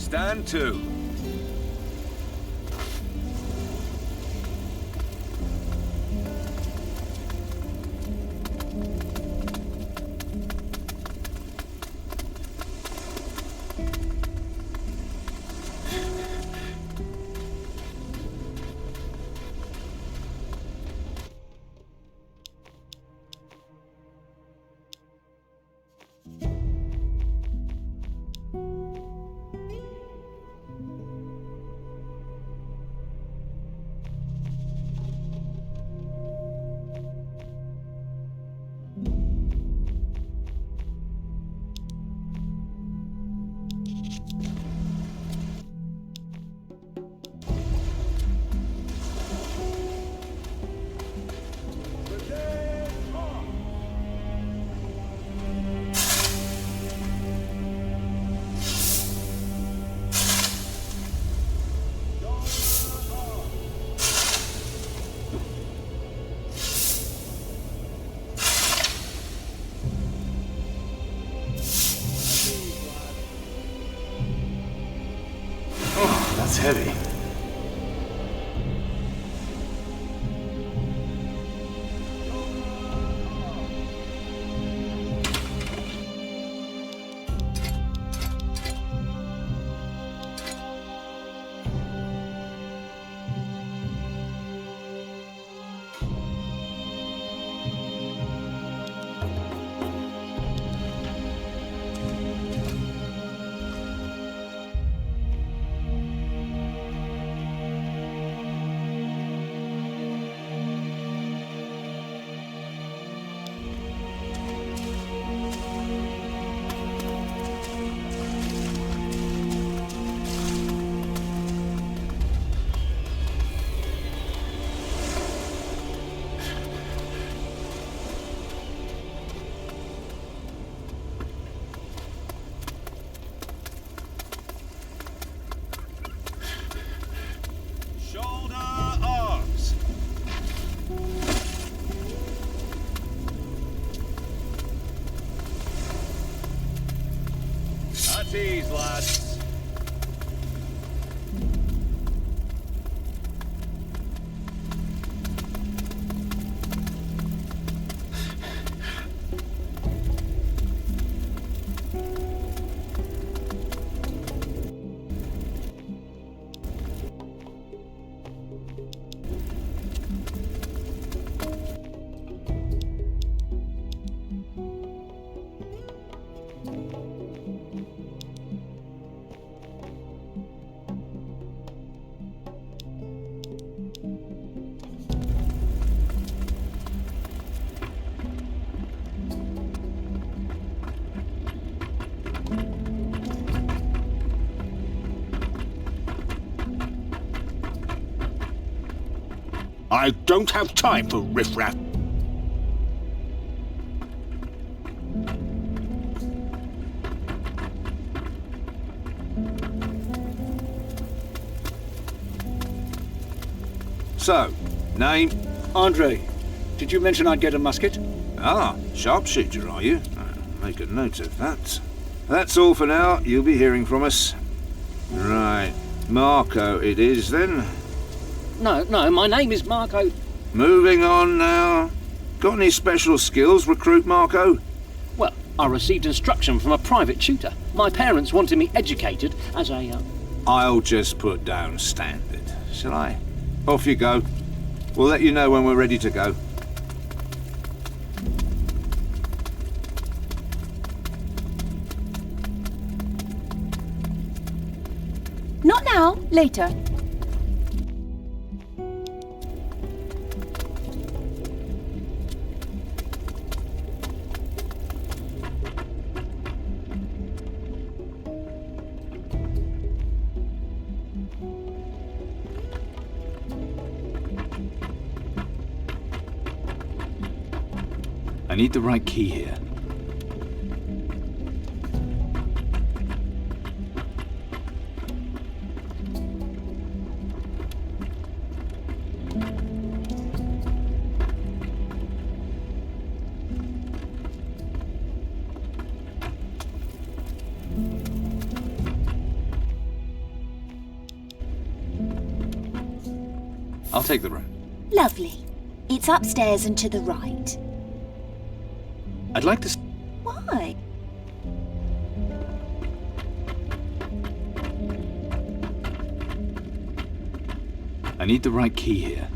Stand to. That's heavy. Ease, lads. I don't have time for riffraff. So, name? Andre, did you mention I'd get a musket? Ah, sharpshooter, are you? Make a note of that. That's all for now. You'll be hearing from us. Right. Marco it is, then. No, my name is Marco. Moving on now. Got any special skills, Recruit Marco? Well, I received instruction from a private tutor. My parents wanted me educated as a... I'll just put down standard, shall I? Off you go. We'll let you know when we're ready to go. Not now, later. I need the right key here. I'll take the room. Lovely. It's upstairs and to the right. I'd like to... Why? I need the right key here.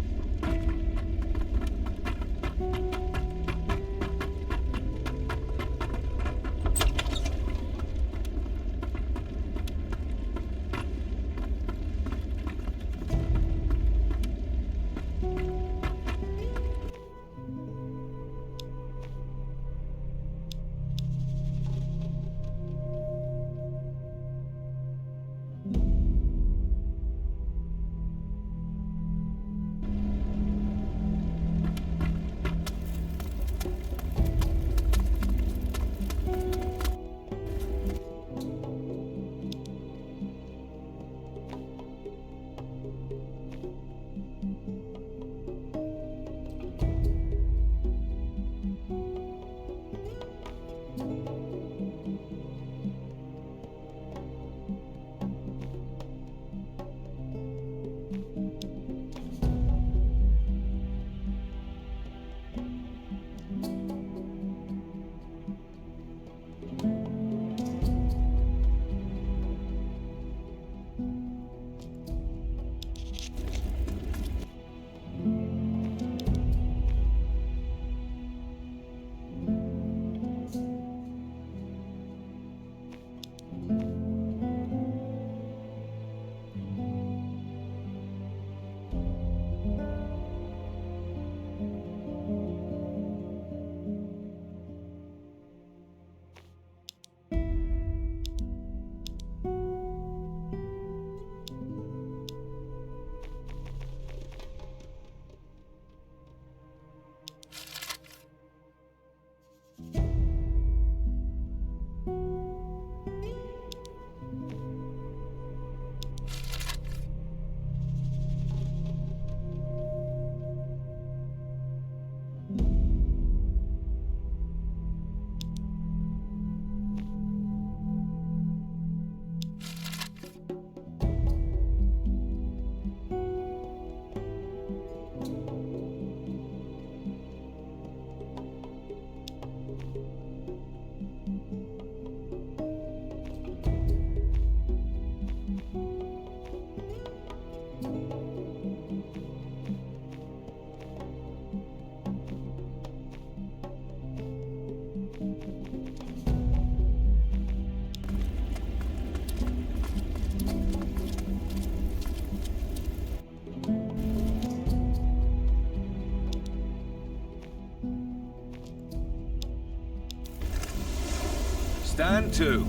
Stand to.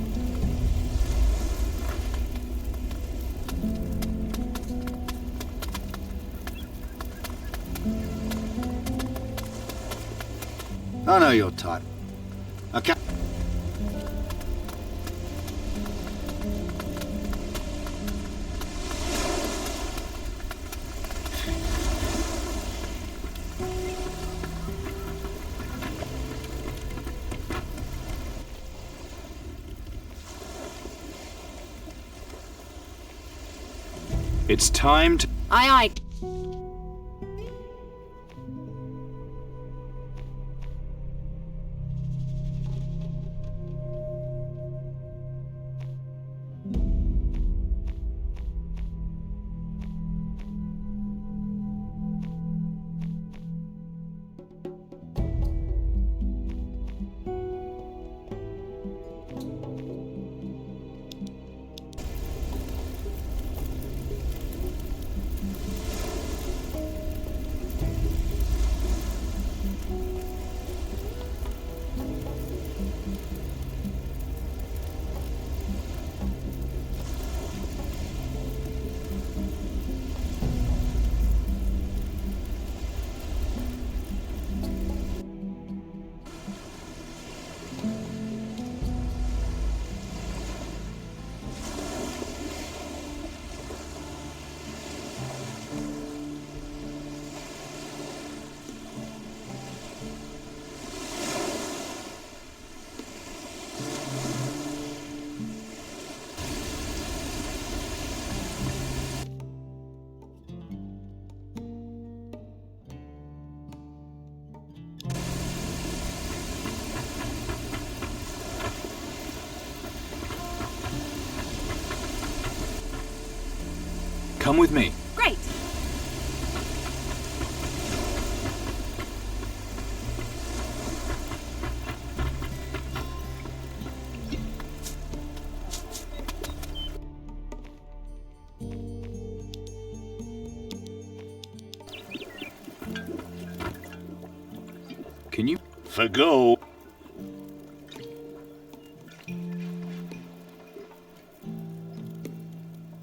I know your type. Okay. It's time to... Aye, aye. Come with me. Great. Can you? For go.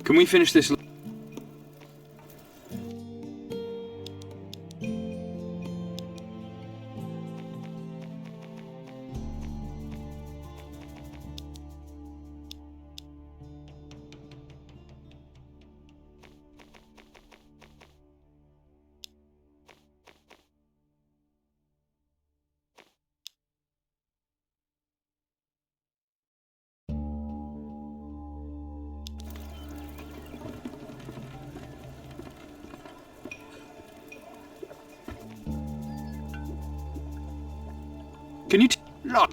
Can we finish this? Can you? Lot.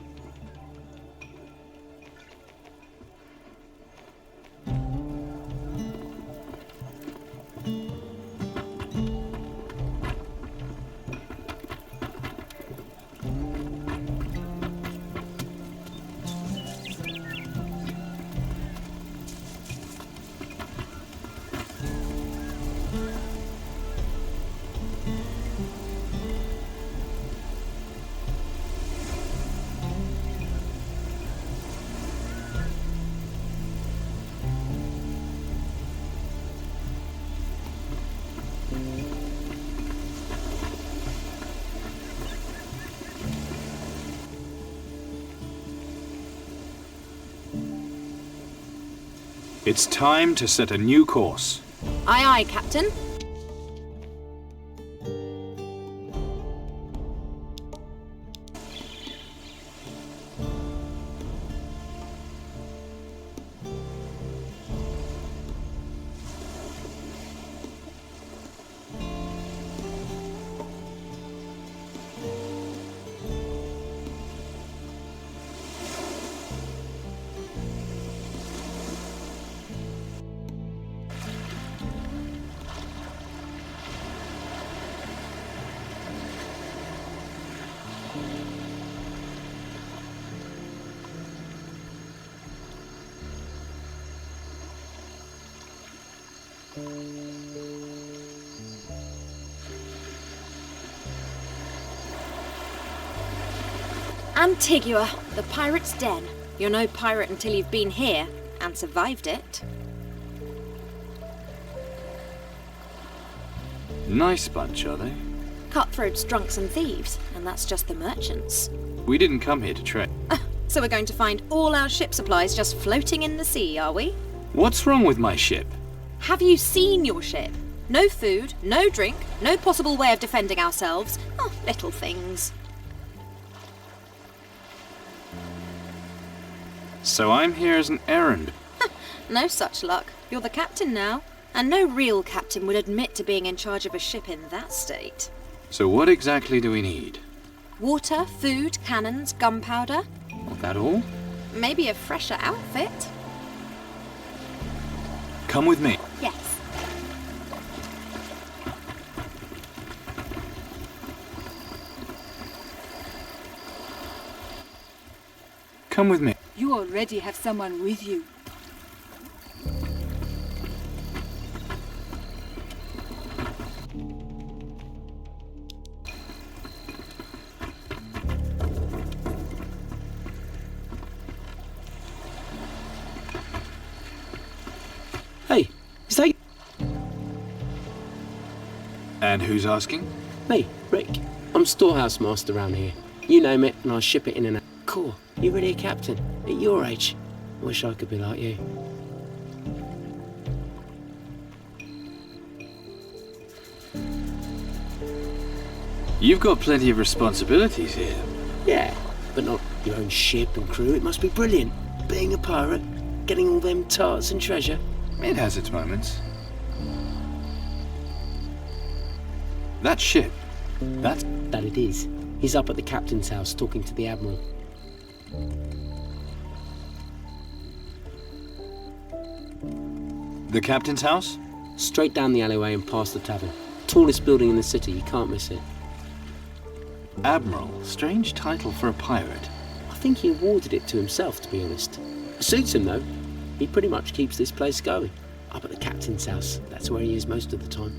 It's time to set a new course. Aye, aye, Captain. Antigua, the pirate's den. You're no pirate until you've been here and survived it. Nice bunch, are they? Cutthroats, drunks and thieves, and that's just the merchants. We didn't come here to trade. So we're going to find all our ship supplies just floating in the sea, are we? What's wrong with my ship? Have you seen your ship? No food, no drink, no possible way of defending ourselves. Oh, little things. So I'm here as an errand. No such luck. You're the captain now. And no real captain would admit to being in charge of a ship in that state. So what exactly do we need? Water, food, cannons, gunpowder. That all? Maybe a fresher outfit. Come with me. Yes. Come with me. You already have someone with you. Hey, is that And who's asking? Me, Rick. I'm storehouse master around here. You name it, and I ship it in and out. Cool. You're really a captain. At your age. I wish I could be like you. You've got plenty of responsibilities here. Yeah, but not your own ship and crew. It must be brilliant. Being a pirate, getting all them tarts and treasure. It has its moments. That ship, that's... That it is. He's up at the captain's house talking to the admiral. The captain's house? Straight down the alleyway and past the tavern. Tallest building in the city, you can't miss it. Admiral, strange title for a pirate. I think he awarded it to himself, to be honest. It suits him, though. He pretty much keeps this place going. Up at the captain's house, that's where he is most of the time.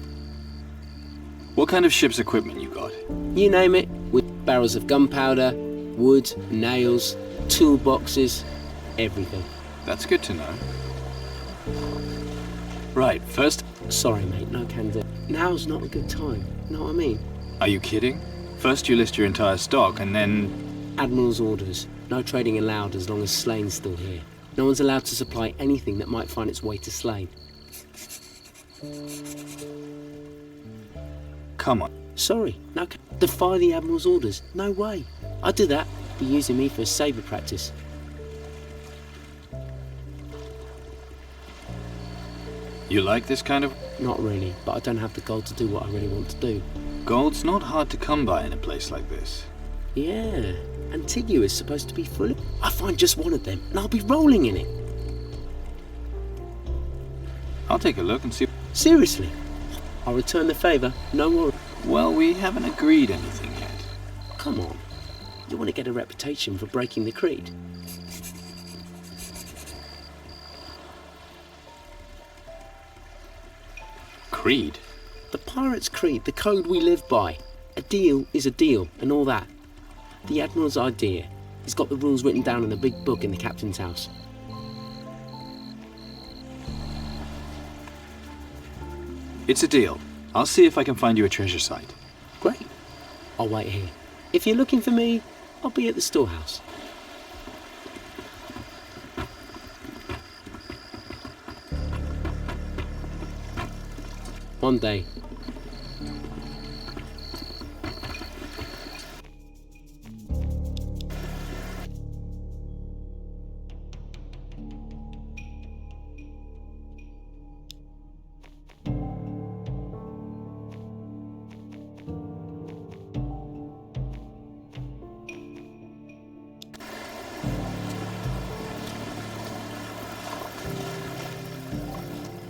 What kind of ship's equipment you got? You name it, with barrels of gunpowder, wood, nails, toolboxes, everything. That's good to know. Right, first... Sorry, mate, no can do. Now's not a good time, know what I mean? Are you kidding? First you list your entire stock, and then... Admiral's orders. No trading allowed as long as Slane's still here. No one's allowed to supply anything that might find its way to Slane. Come on. Sorry, no defy the Admiral's orders. No way. I'd do that. Be using me for saber practice. You like this kind of... Not really, but I don't have the gold to do what I really want to do. Gold's not hard to come by in a place like this. Yeah, Antigua is supposed to be full of... I find just one of them, and I'll be rolling in it. I'll take a look and see... Seriously. I'll return the favour, no worry. Well, we haven't agreed anything yet. Come on. You want to get a reputation for breaking the creed? Creed? The pirate's creed, the code we live by. A deal is a deal, and all that. The Admiral's idea. He's got the rules written down in a big book in the captain's house. It's a deal. I'll see if I can find you a treasure site. Great. I'll wait here. If you're looking for me, I'll be at the storehouse. One day.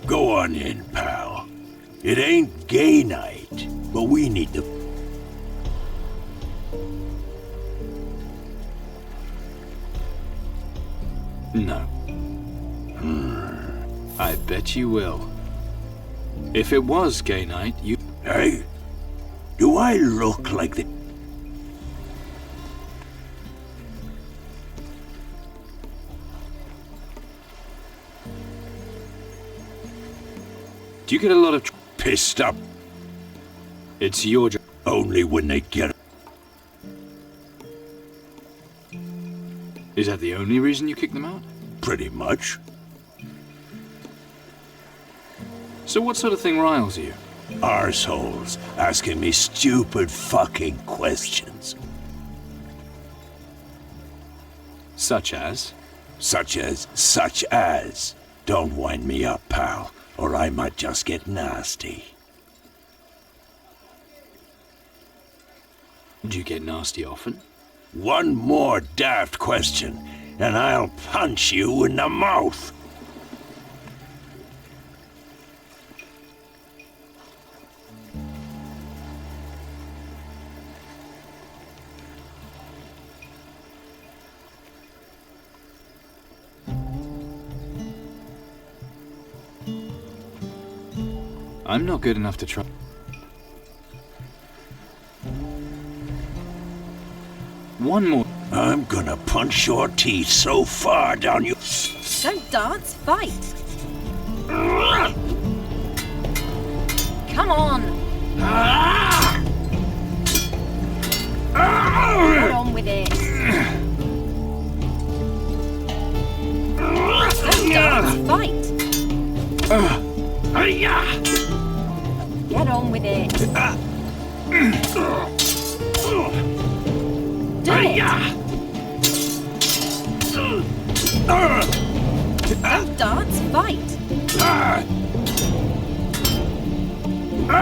Go on in, pal. It ain't gay night, but we need to... No. I bet you will. If it was gay night, you... Hey? Do I look like the... Do you get a lot of... pissed up? It's your job. Only when they get... Is that the only reason you kick them out? Pretty much. So what sort of thing riles you? Arseholes asking me stupid fucking questions. Such as? Such as. Don't wind me up, pal, or I might just get nasty. Do you get nasty often? One more daft question, and I'll punch you in the mouth. I'm not good enough to try. One more. I'm gonna punch your teeth so far down you... Don't dance, fight. Come on. Get on with it. Don't dance, fight. Get on with it. Do it. Don't dance, fight.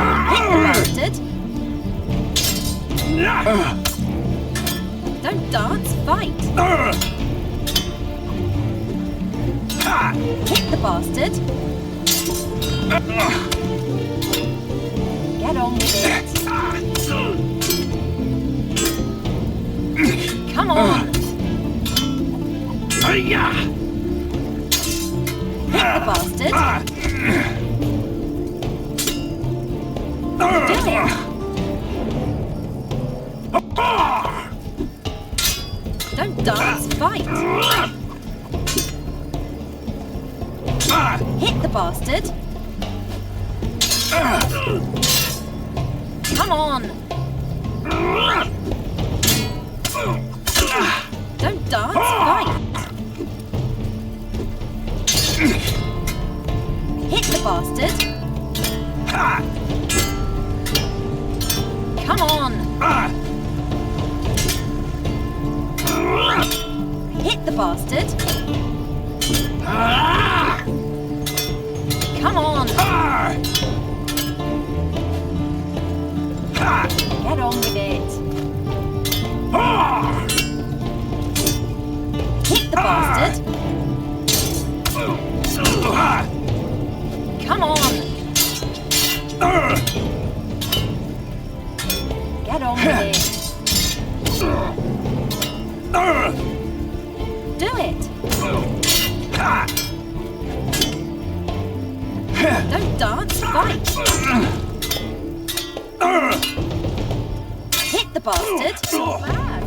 Hit the bastard. Don't dance, fight. Hit the bastard. on with it. Come on. Hit the bastard. Do it. Don't dance, fight. Hit the bastard. Come on. Don't dance, fight. Hit the bastard. Come on. Hit the bastard. Come on. Get on with it. Hit the bastard. Come on. Get on with it. Do it. Don't dance, fight. Hit the bastard. Not bad.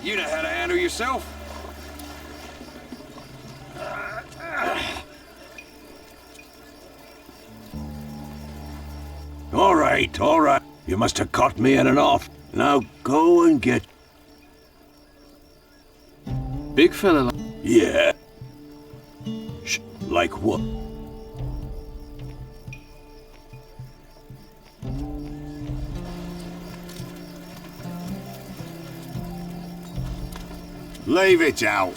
You know how to handle yourself. All right, all right. You must have caught me in an off. Now go and get... Big fella. Yeah. Like what? Leave it out.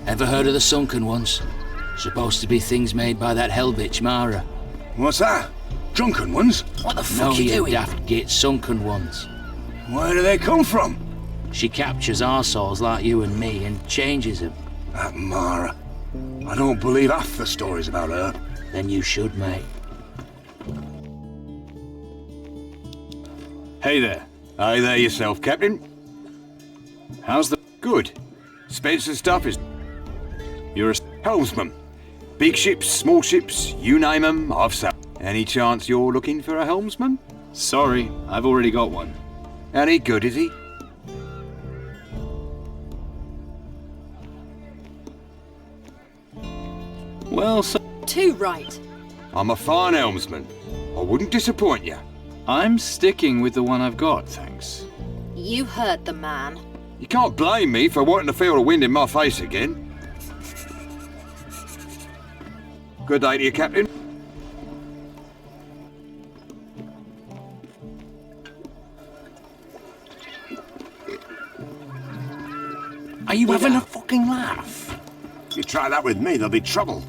Ever heard of the sunken ones? Supposed to be things made by that hell bitch Mara. What's that? Drunken ones? What the fuck you doing? Daft git, sunken ones. Where do they come from? She captures arseholes like you and me and changes them. That Mara. I don't believe half the stories about her. Then you should, mate. Hey there. Aye there yourself, Captain. How's the... Good. Spencer's stuff is... You're a... helmsman. Big ships, small ships, you name 'em, I've sailed. Any chance you're looking for a helmsman? Sorry, I've already got one. Any good, is he? Well, so... Too right. I'm a fine helmsman. I wouldn't disappoint you. I'm sticking with the one I've got, thanks. You heard the man. You can't blame me for wanting to feel the wind in my face again. Good day to you, Captain. Are you having a fucking laugh? You try that with me, there'll be trouble.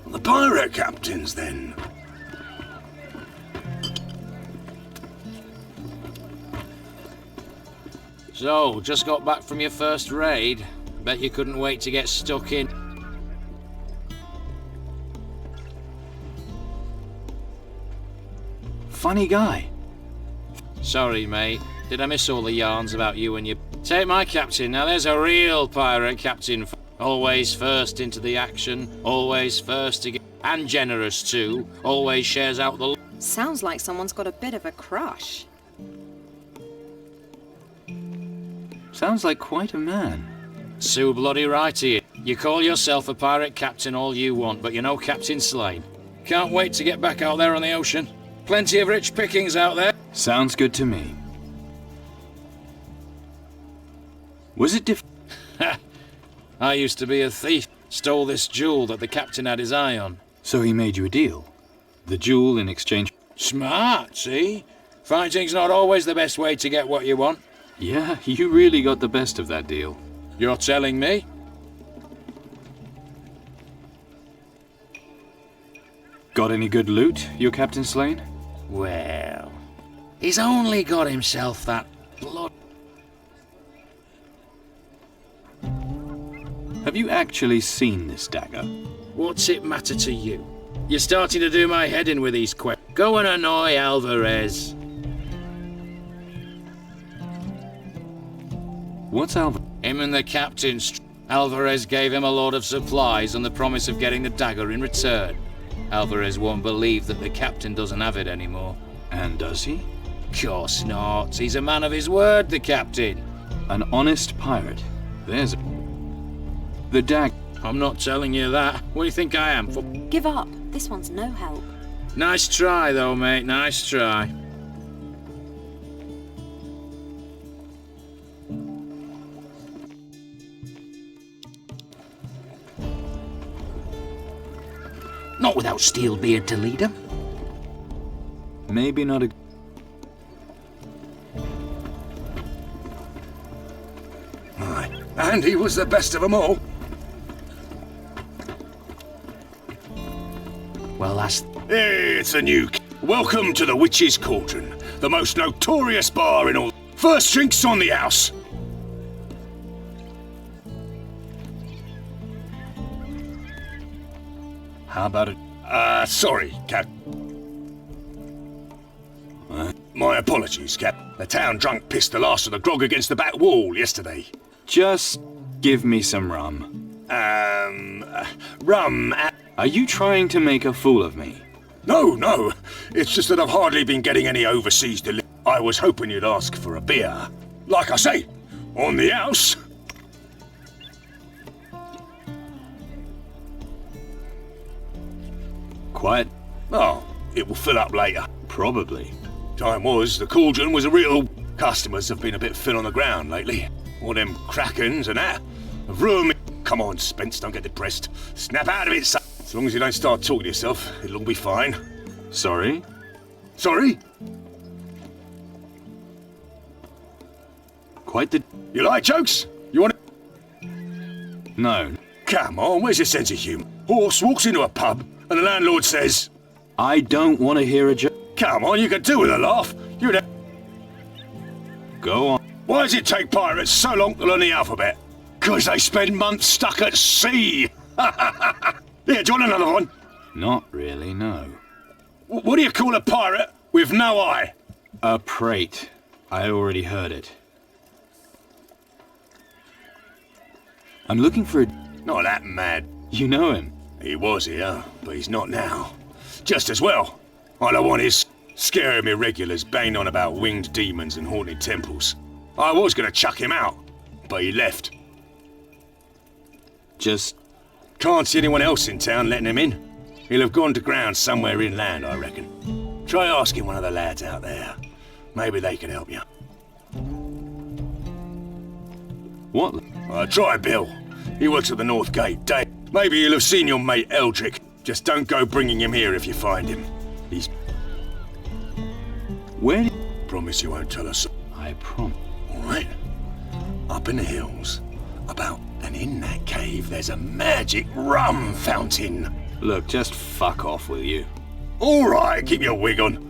The pirate captains, then. So, just got back from your first raid. Bet you couldn't wait to get stuck in. Funny guy. Sorry, mate. Did I miss all the yarns about you and your... Take my captain. Now there's a real pirate captain. Always first into the action. Always first to get... And generous, too. Always shares out the... Sounds like someone's got a bit of a crush. Sounds like quite a man. Sue bloody right here. You call yourself a pirate captain all you want, but you're no Captain Slane. Can't wait to get back out there on the ocean. Plenty of rich pickings out there. Sounds good to me. Was it I used to be a thief. Stole this jewel that the captain had his eye on. So he made you a deal? The jewel in exchange... Smart, see? Fighting's not always the best way to get what you want. Yeah, you really got the best of that deal. You're telling me? Got any good loot, your Captain Slane? Well, he's only got himself that blood. Have you actually seen this dagger? What's it matter to you? You're starting to do my head in with these questions. Go and annoy Alvarez. What's Alvarez? Him and the captain. Alvarez gave him a load of supplies on the promise of getting the dagger in return. Alvarez won't believe that the captain doesn't have it anymore. And does he? Course not. He's a man of his word, the captain. An honest pirate. There's the dagger. I'm not telling you that. What do you think I am? Give up. This one's no help. Nice try, though, mate. Nice try. Not without Steelbeard to lead him. Maybe not a... Aye. And he was the best of them all. Well, that's... Hey, it's a new... Welcome to the Witch's Cauldron, the most notorious bar in all... First drinks on the house. How about it? Sorry, Cap. My apologies, Cap. The town drunk pissed the last of the grog against the back wall yesterday. Just give me some rum. Rum. Are you trying to make a fool of me? No. It's just that I've hardly been getting any overseas delivery. I was hoping you'd ask for a beer. Like I say, on the house. Quiet. Oh, it will fill up later. Probably. Time was, the cauldron was a real... Customers have been a bit thin on the ground lately. All them krakens and that. Have ruined me. Come on, Spence, don't get depressed. Snap out of it, son. As long as you don't start talking to yourself, it'll all be fine. Sorry? Sorry? Quite the... You like jokes? You want to... No. Come on, where's your sense of humour? Horse walks into a pub, and the landlord says... I don't want to hear a joke. Come on, you could do with a laugh. You'd... Go on. Why does it take pirates so long to learn the alphabet? 'Cause they spend months stuck at sea. Here, do you want another one? Not really, no. What do you call a pirate with no eye? A prate. I already heard it. I'm looking for a... Not that mad. You know him? He was here, but he's not now. Just as well. All I want is scaring irregulars banging on about winged demons and haunted temples. I was gonna chuck him out, but he left. Just... Can't see anyone else in town letting him in. He'll have gone to ground somewhere inland, I reckon. Try asking one of the lads out there. Maybe they can help you. What? Try Bill. He works at the North Gate. Dave. Maybe he'll have seen your mate Eldrick. Just don't go bringing him here if you find him. He's... Where... Promise you won't tell us. I promise. All right. Up in the hills. And in that cave, there's a magic rum fountain. Look, just fuck off, will you? All right, keep your wig on.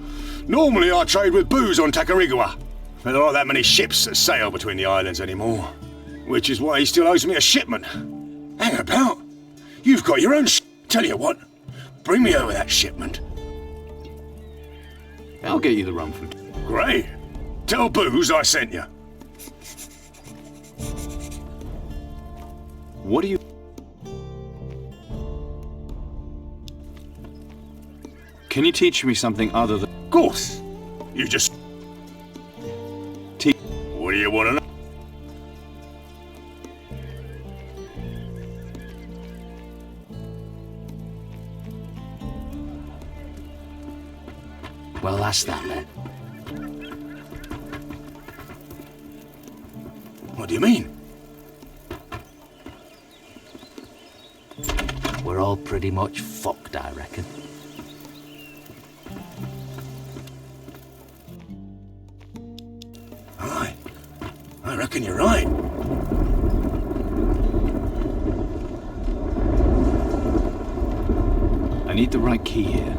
Normally I trade with booze on Antigua. There aren't that many ships that sail between the islands anymore. Which is why he still owes me a shipment. Hang about. You've got your own Tell you what, bring me over that shipment. I'll get you the rum from... Great. Tell Booze I sent you. What do you... Can you teach me something other than... Of course. You just... What do you want to know? Well, that's that then. What do you mean? We're all pretty much fucked, I reckon. Aye. I reckon you're right. I need the right key here.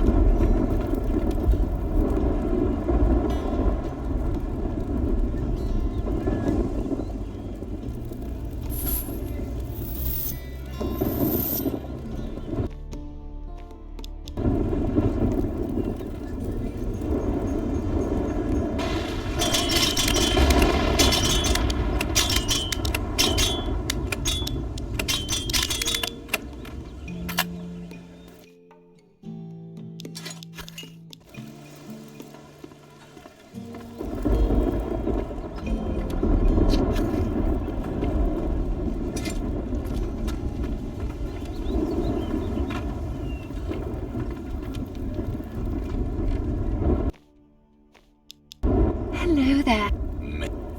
Hello there.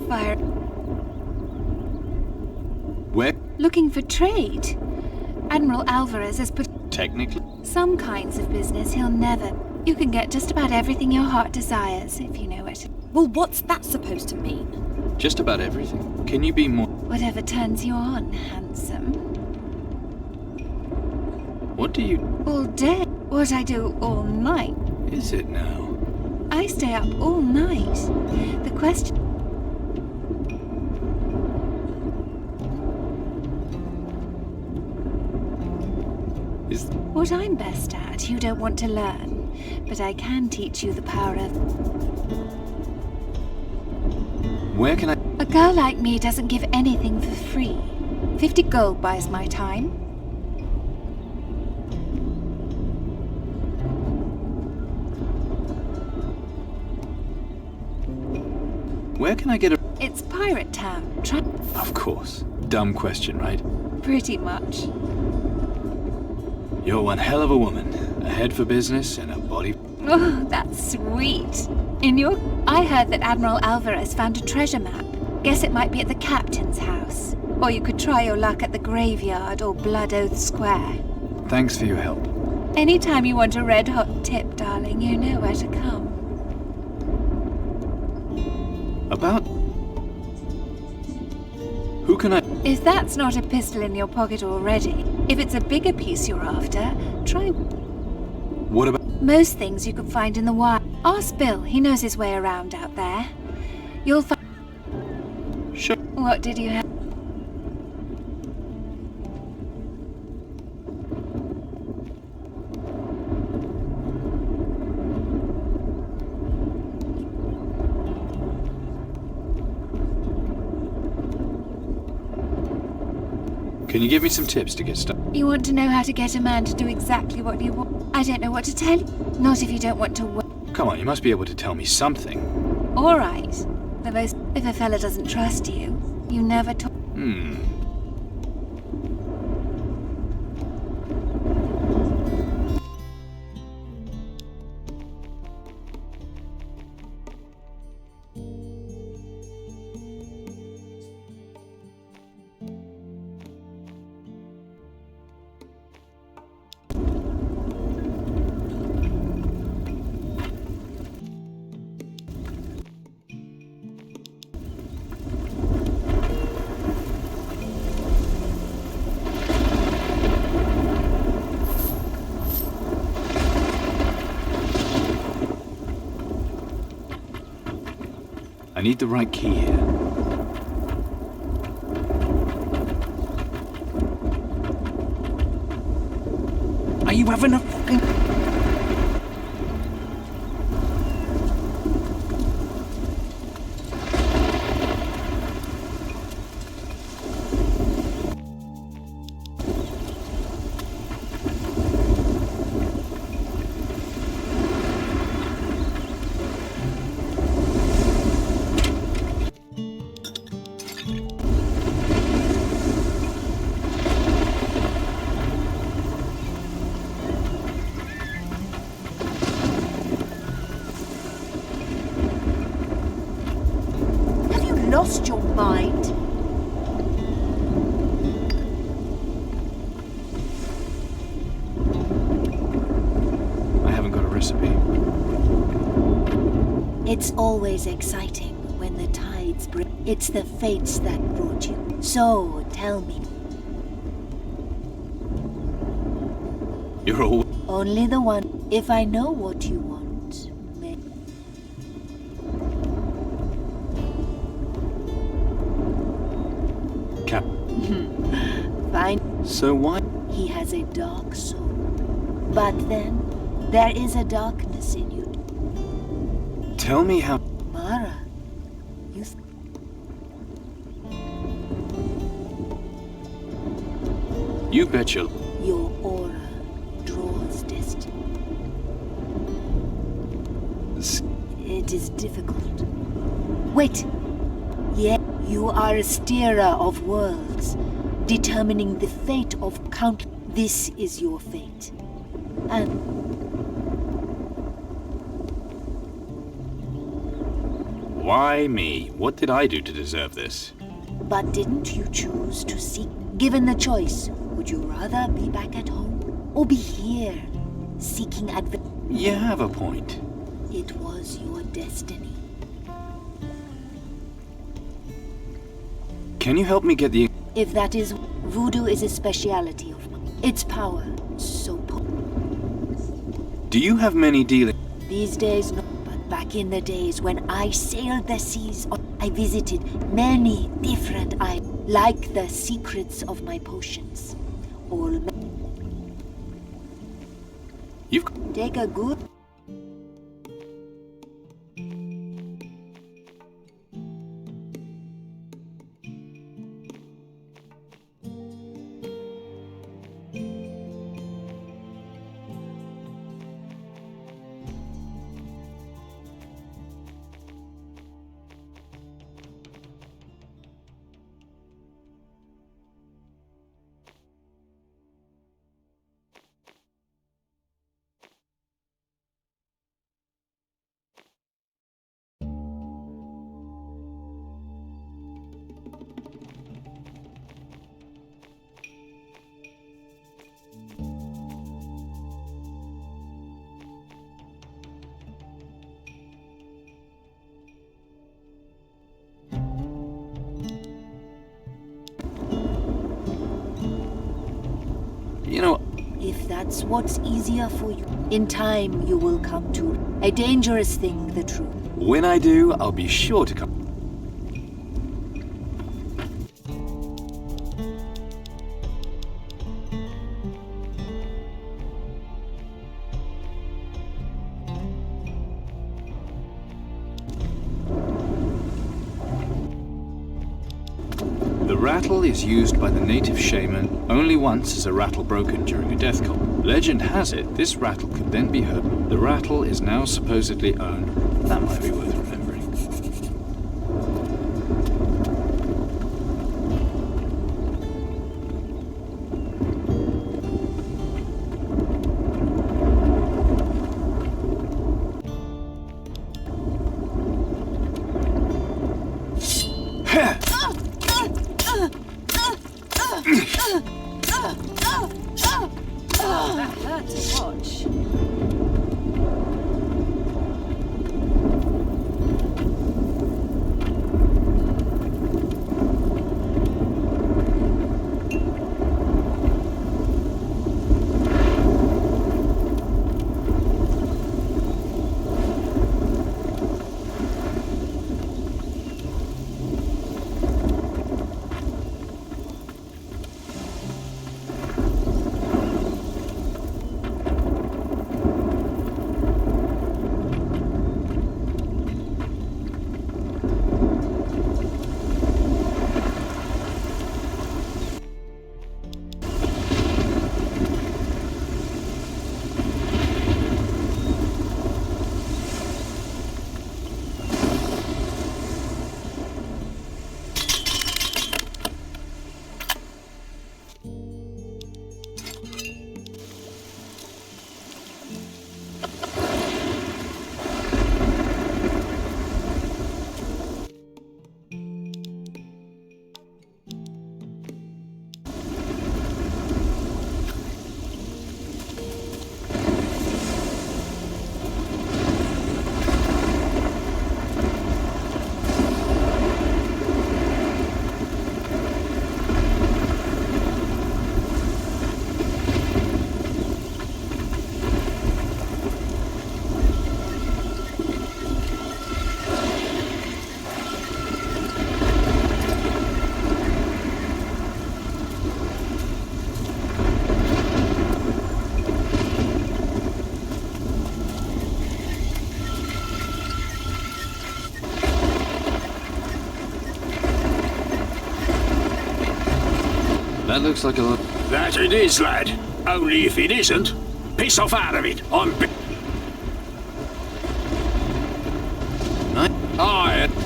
Fire. Where? Looking for trade. Admiral Alvarez has put Technically? some kinds of business he'll never. You can get just about everything your heart desires, if you know it. Well, what's that supposed to mean? Just about everything. Can you be more... Whatever turns you on, handsome. What do you... All day. What I do all night. Is it now? I stay up all night. The question... Is... What I'm best at, you don't want to learn. But I can teach you the power of... Where can I... A girl like me doesn't give anything for free. 50 gold buys my time. Where can I get a... It's Pirate Town. Try... Of course. Dumb question, right? Pretty much. You're one hell of a woman. A head for business and a body... Oh, that's sweet. I heard that Admiral Alvarez found a treasure map. Guess it might be at the captain's house. Or you could try your luck at the graveyard or Blood Oath Square. Thanks for your help. Anytime you want a red-hot tip, darling, you know where to come. About... Who can I... If that's not a pistol in your pocket already, if it's a bigger piece you're after, try... What about... Most things you can find in the wild. Ask Bill, he knows his way around out there. You'll find... Sure. What did you have? Can you give me some tips to get started? You want to know how to get a man to do exactly what you want? I don't know what to tell you. Not if you don't want to work. Come on, you must be able to tell me something. All right. If a fella doesn't trust you, you never talk. I need the right key here. Are you having a fucking... Lost your mind? I haven't got a recipe. It's always exciting when the tides break. It's the fates that brought you. So, tell me. You're all... Only the one. If I know what you want, Cap... fine. So why... He has a dark soul. But then, there is a darkness in you. Tell me how... Mara, You betcha... your aura draws destiny. It is difficult. Wait! Yeah, you are a steerer of worlds, determining the fate of count. This is your fate. And... Why me? What did I do to deserve this? But didn't you choose to seek? Given the choice, would you rather be back at home or be here, seeking adventure? You have a point. It was your destiny. Can you help me get the... If that is, voodoo is a speciality of mine. Its power, so Do you have many dealings? These days, no. But back in the days when I sailed the seas, I visited many different islands, like the secrets of my potions. You've... Take a good... You know... If that's what's easier for you, in time you will come to a dangerous thing, the truth. When I do, I'll be sure to come. The rattle is used by the native shaman only once as a rattle broken during a death call. Legend has it this rattle could then be heard. The rattle is now supposedly owned. That might be worth remembering. That hurt to watch. That looks like a lot. That it is, lad. Only if it isn't, piss off out of it.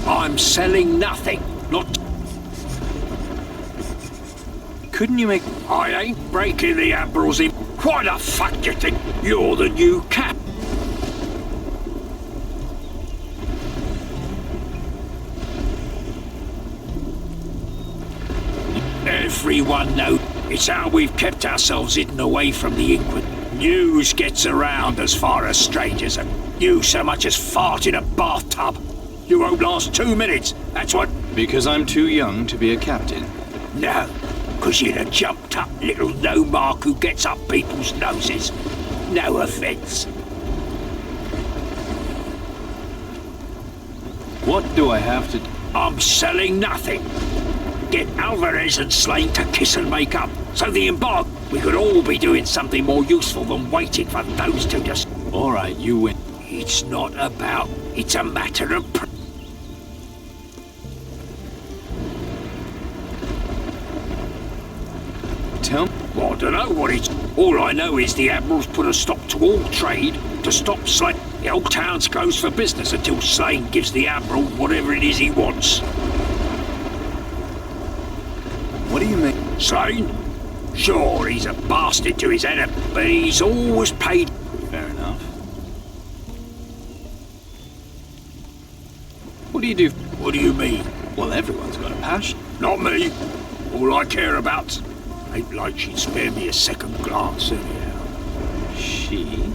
I'm selling nothing. Not. Couldn't you make... I ain't breaking the Admiral's in. Why the fuck do you think you're the new cap? Everyone knows. It's how we've kept ourselves hidden away from the Inquisition. News gets around as far as strangers, and you so much as fart in a bathtub. You won't last 2 minutes, that's what... Because I'm too young to be a captain? No, because you're a jumped-up little no-mark who gets up people's noses. No offence. What do I have to do? I'm selling nothing. Get Alvarez and Slane to kiss and make up. So the embargo, we could all be doing something more useful than waiting for those two to... All right, you win. It's not about... It's a matter of... Tell me. Well, I don't know what it's... All I know is the Admiral's put a stop to all trade to stop Slane. The old town's closed for business until Slane gives the Admiral whatever it is he wants. What do you mean? Slane? Sure, he's a bastard to his enemy, but he's always paid... Fair enough. What do you do? What do you mean? Well, everyone's got a passion. Not me. All I care about... Ain't like she'd spare me a second glance anyhow. She?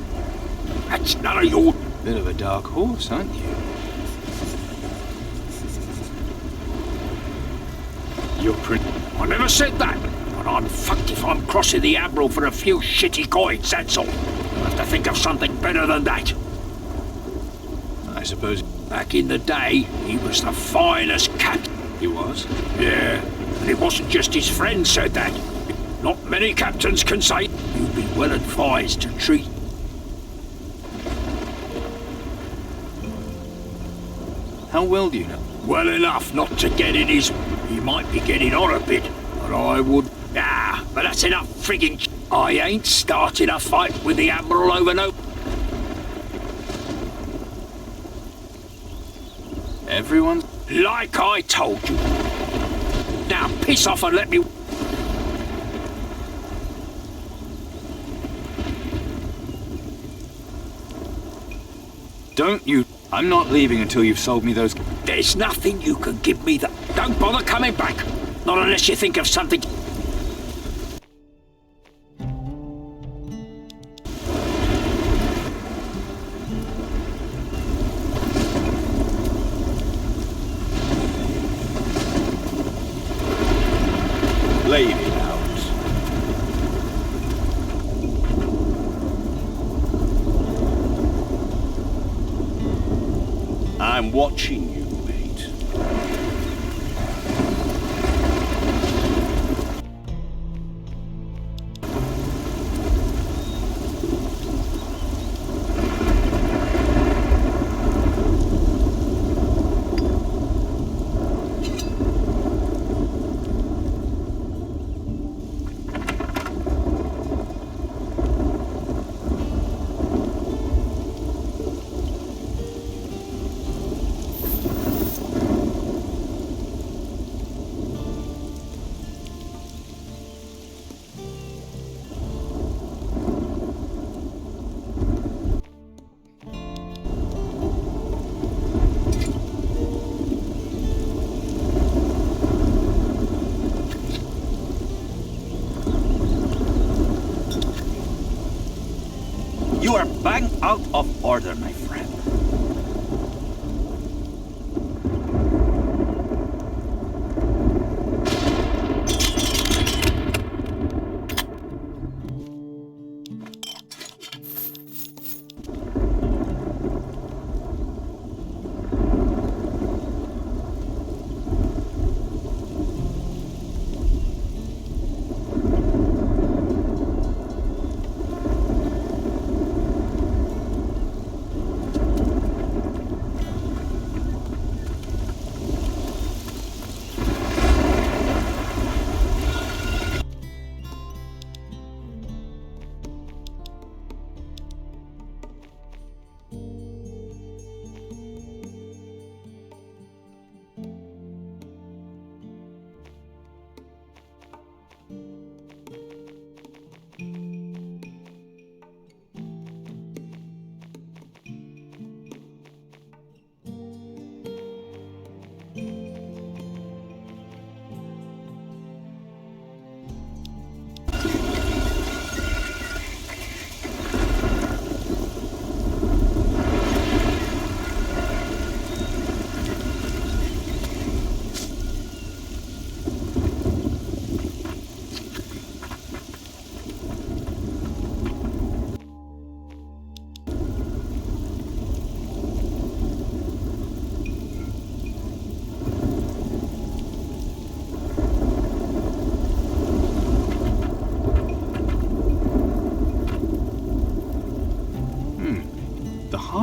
That's none of your... Bit of a dark horse, aren't you? You're pretty... I never said that. But I'm fucked if I'm crossing the Admiral for a few shitty coins, that's all. You'll have to think of something better than that. I suppose... Back in the day, he was the finest captain. He was? Yeah, and it wasn't just his friends said that. Not many captains can say. You'd be well advised to treat... How well do you know? Well enough not to get in his... He might be getting on a bit, but I would... Ah, but that's enough frigging... I ain't starting a fight with the Admiral over no... Everyone? Like I told you. Now piss off and let me... Don't you... I'm not leaving until you've sold me those... There's nothing you can give me that... Don't bother coming back. Not unless you think of something... Lady out. I'm watching you, mate. You are bang out of order, my friend.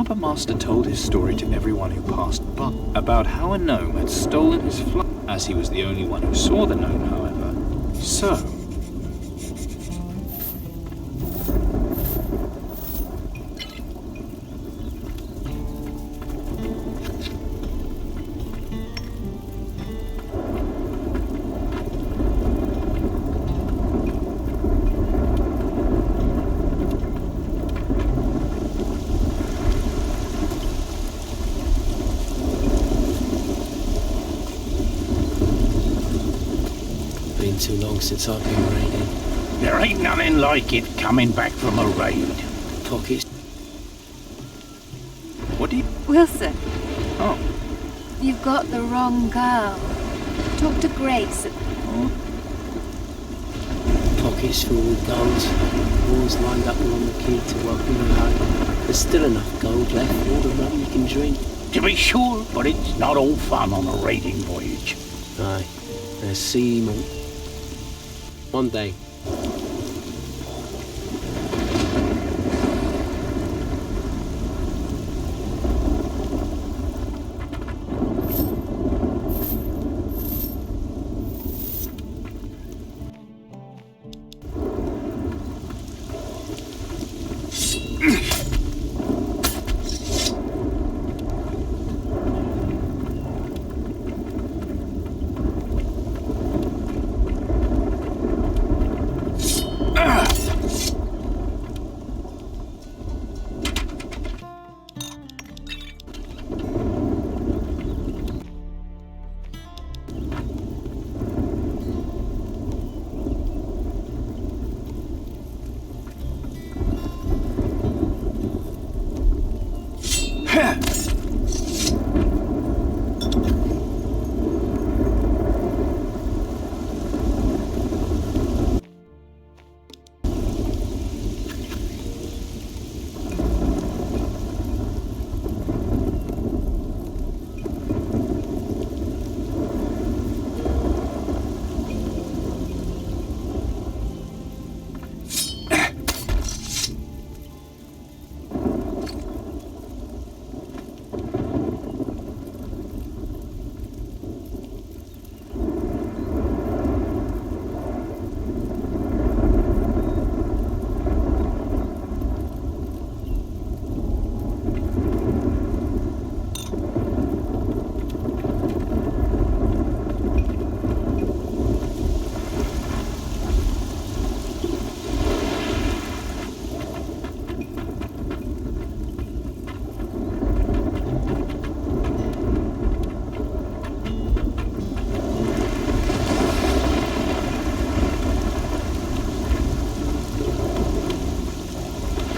harbour master told his story to everyone who passed by about how a gnome had stolen his fly, as he was the only one who saw the gnome, however. So, been too long since I've been raiding. There ain't nothing like it coming back from a raid. Pockets. what do you... Wilson, Oh, you've got the wrong girl. Talk to Grace. Pockets filled with gold. Walls lined up along the quay to welcome you home. There's still enough gold left for all the rum you can drink. To be sure, but it's not all fun on a raiding voyage. Aye, there's sea one day.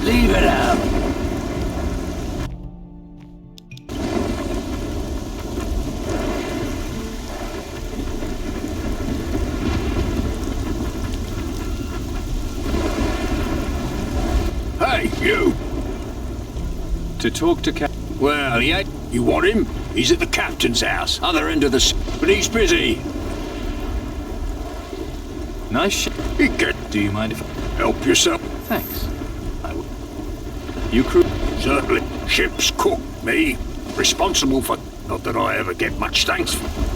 Leave it out. Hey, you! to talk to Well, he ain't. You want him? He's at the captain's house, other end of the but he's busy. Nice ship. He can Do you mind if... help yourself. Thanks. I will. You crew... Certainly. Ship's cook, me. Responsible for... Not that I ever get much thanks for.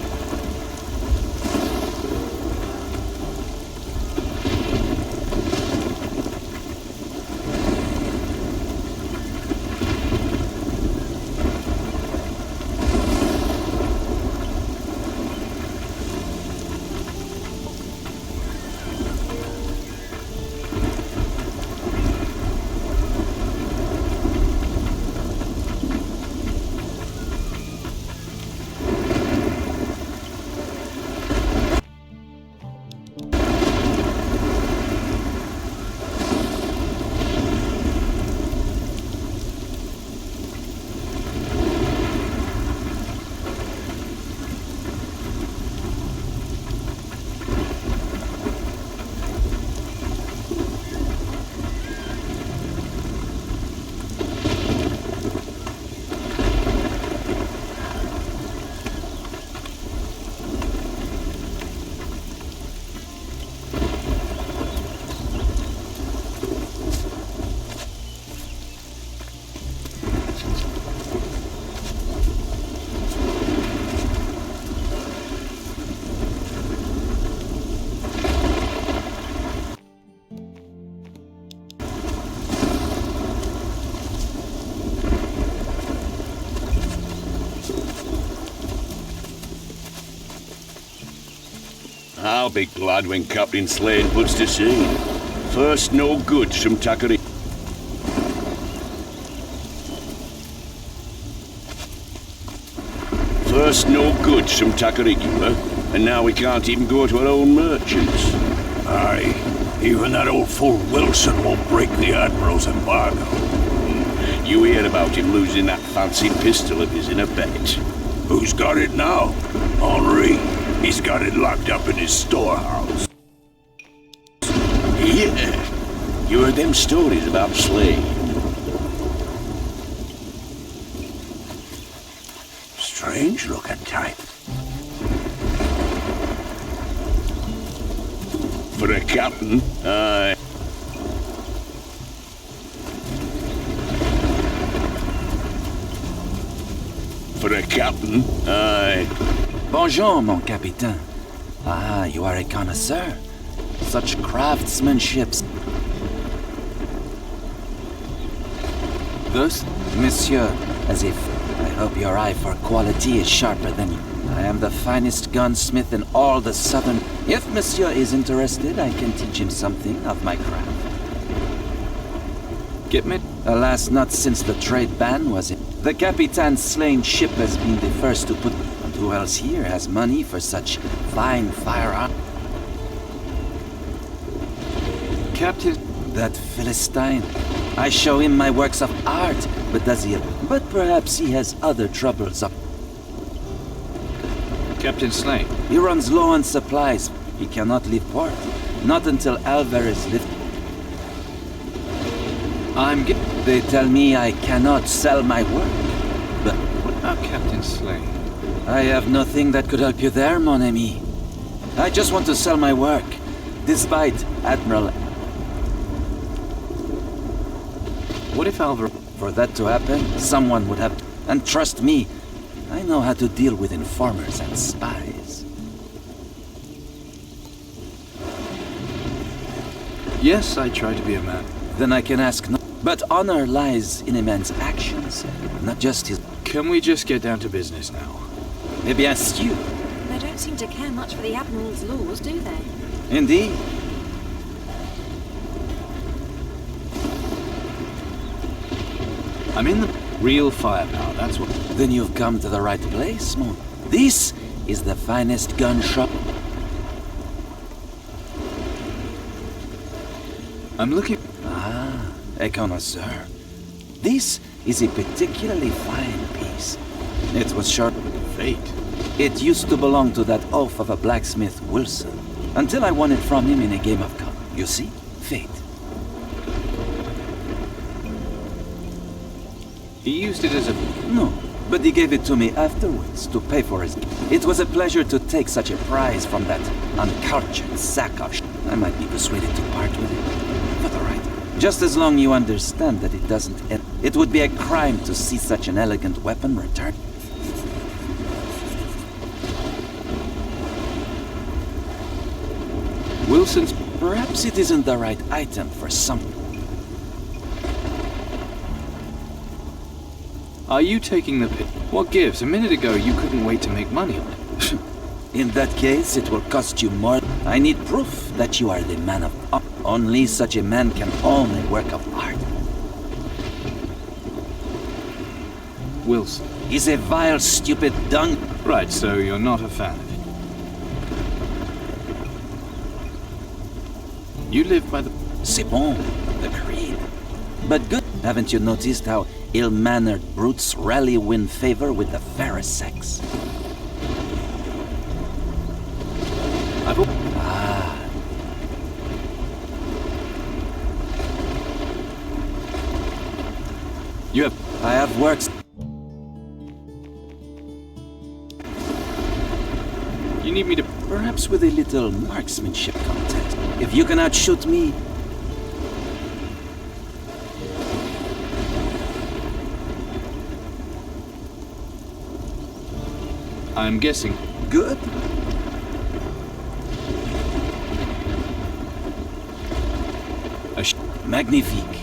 I'll be glad when Captain Slane puts to sea. First, no goods from Takari. First, no goods from Takarigua, and now we can't even go to our own merchants. Aye, even that old fool Wilson won't break the Admiral's embargo. You hear about him losing that fancy pistol of his in a bet. Who's got it now? Henri. He's got it locked up in his storehouse. Yeah, you heard them stories about Slane. Strange looking type. For a captain, aye. For a captain, aye. Bonjour, mon capitaine. Ah, you are a connoisseur. Such craftsmanship. Thus, monsieur, as if I hope your eye for quality is sharper than you. I am the finest gunsmith in all the southern. If monsieur is interested, I can teach him something of my craft. Get me? Alas, not since the trade ban was in. The Capitan's Slane ship has been the first to put. And who else here has money for such fine firearms? Captain, that Philistine. I show him my works of art, but does he? But perhaps he has other troubles up. Captain Slane. He runs low on supplies. He cannot leave port. Not until Alvarez lifts. They tell me I cannot sell my work. But what about Captain Slane? I have nothing that could help you there, mon ami. I just want to sell my work. Despite Admiral. What if Alvarez? For that to happen, someone would have. And trust me, I know how to deal with informers and spies. Yes, I try to be a man. Then I can ask no. But honor lies in a man's actions, not just his. Can we just get down to business now? Eh bien sûr. They don't seem to care much for the Admiral's laws, do they? Indeed. I'm in the real firepower, that's what. Then you've come to the right place, mon. This is the finest gun shop. I'm looking. Ah, a connoisseur. This is a particularly fine piece. It was sharp. Fate. It used to belong to that oaf of a blacksmith, Wilson, until I won it from him in a game of cards. You see? Fate. He used it as a... No, but he gave it to me afterwards to pay for his... It was a pleasure to take such a prize from that uncultured sack of I might be persuaded to part with it. But all right. Just as long you understand that it doesn't end. It would be a crime to see such an elegant weapon returned. Wilson's... Perhaps it isn't the right item for some... Are you taking the piss? What gives? A minute ago, you couldn't wait to make money on it. In that case, it will cost you more. I need proof that you are the man of art. Only such a man can own a work of art. Wilson. He's a vile, stupid dung. Right, so you're not a fan of it. You live by the... C'est bon, the creed. But good. Haven't you noticed how ill-mannered brutes rarely win favor with the fairer sex? Ah. You have... I have works. You need me to... Perhaps with a little marksmanship contest. If you can outshoot me... I'm guessing. Good. Magnifique.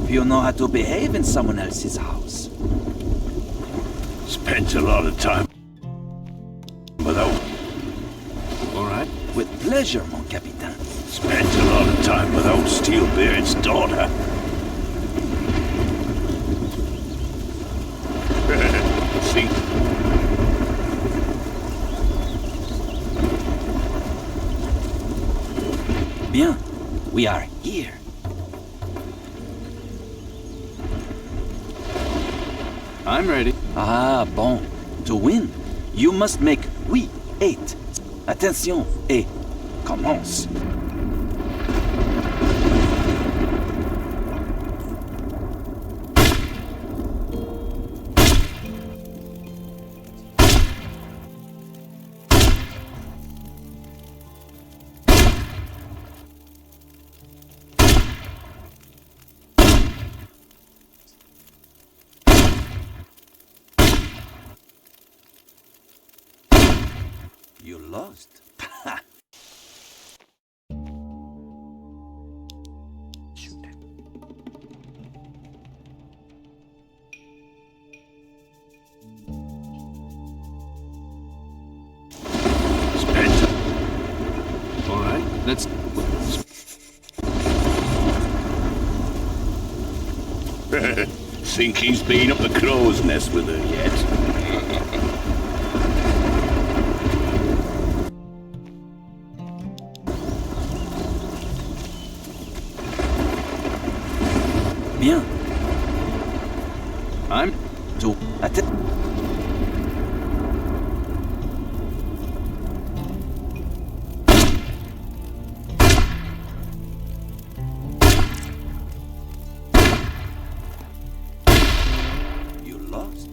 hope you know how to behave in someone else's house. Spent a lot of time without... All right. With pleasure, mon capitaine. Spent a lot of time without Steelbeard's daughter. See? Bien, we are here. I'm ready. Ah, bon. To win, you must make oui, 8. Attention, et commence. You lost. All right, let's... Think he's been up the crow's nest with her yet? Bien. I'm... To... You lost.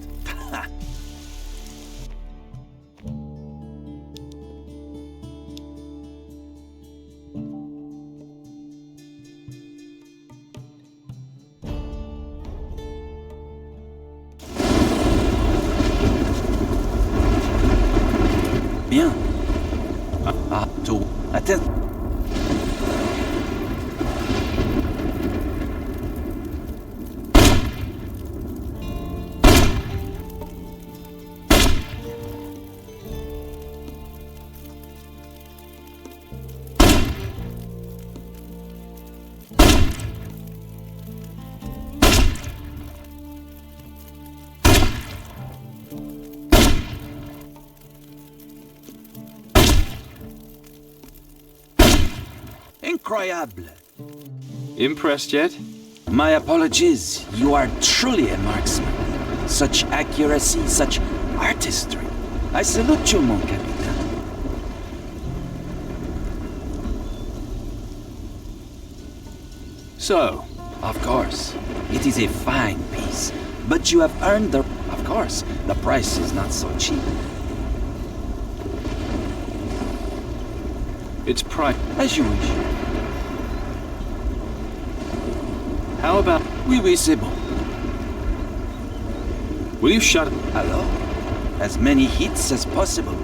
Bien. Ah, to... Attends. Incroyable. Impressed yet? My apologies. You are truly a marksman. Such accuracy, such artistry. I salute you, mon capitaine. So, of course, it is a fine piece, but you have earned the... Of course, the price is not so cheap. it's price. As you wish. How about... Oui, oui, c'est bon. Will you shut up? Hello? As many hits as possible.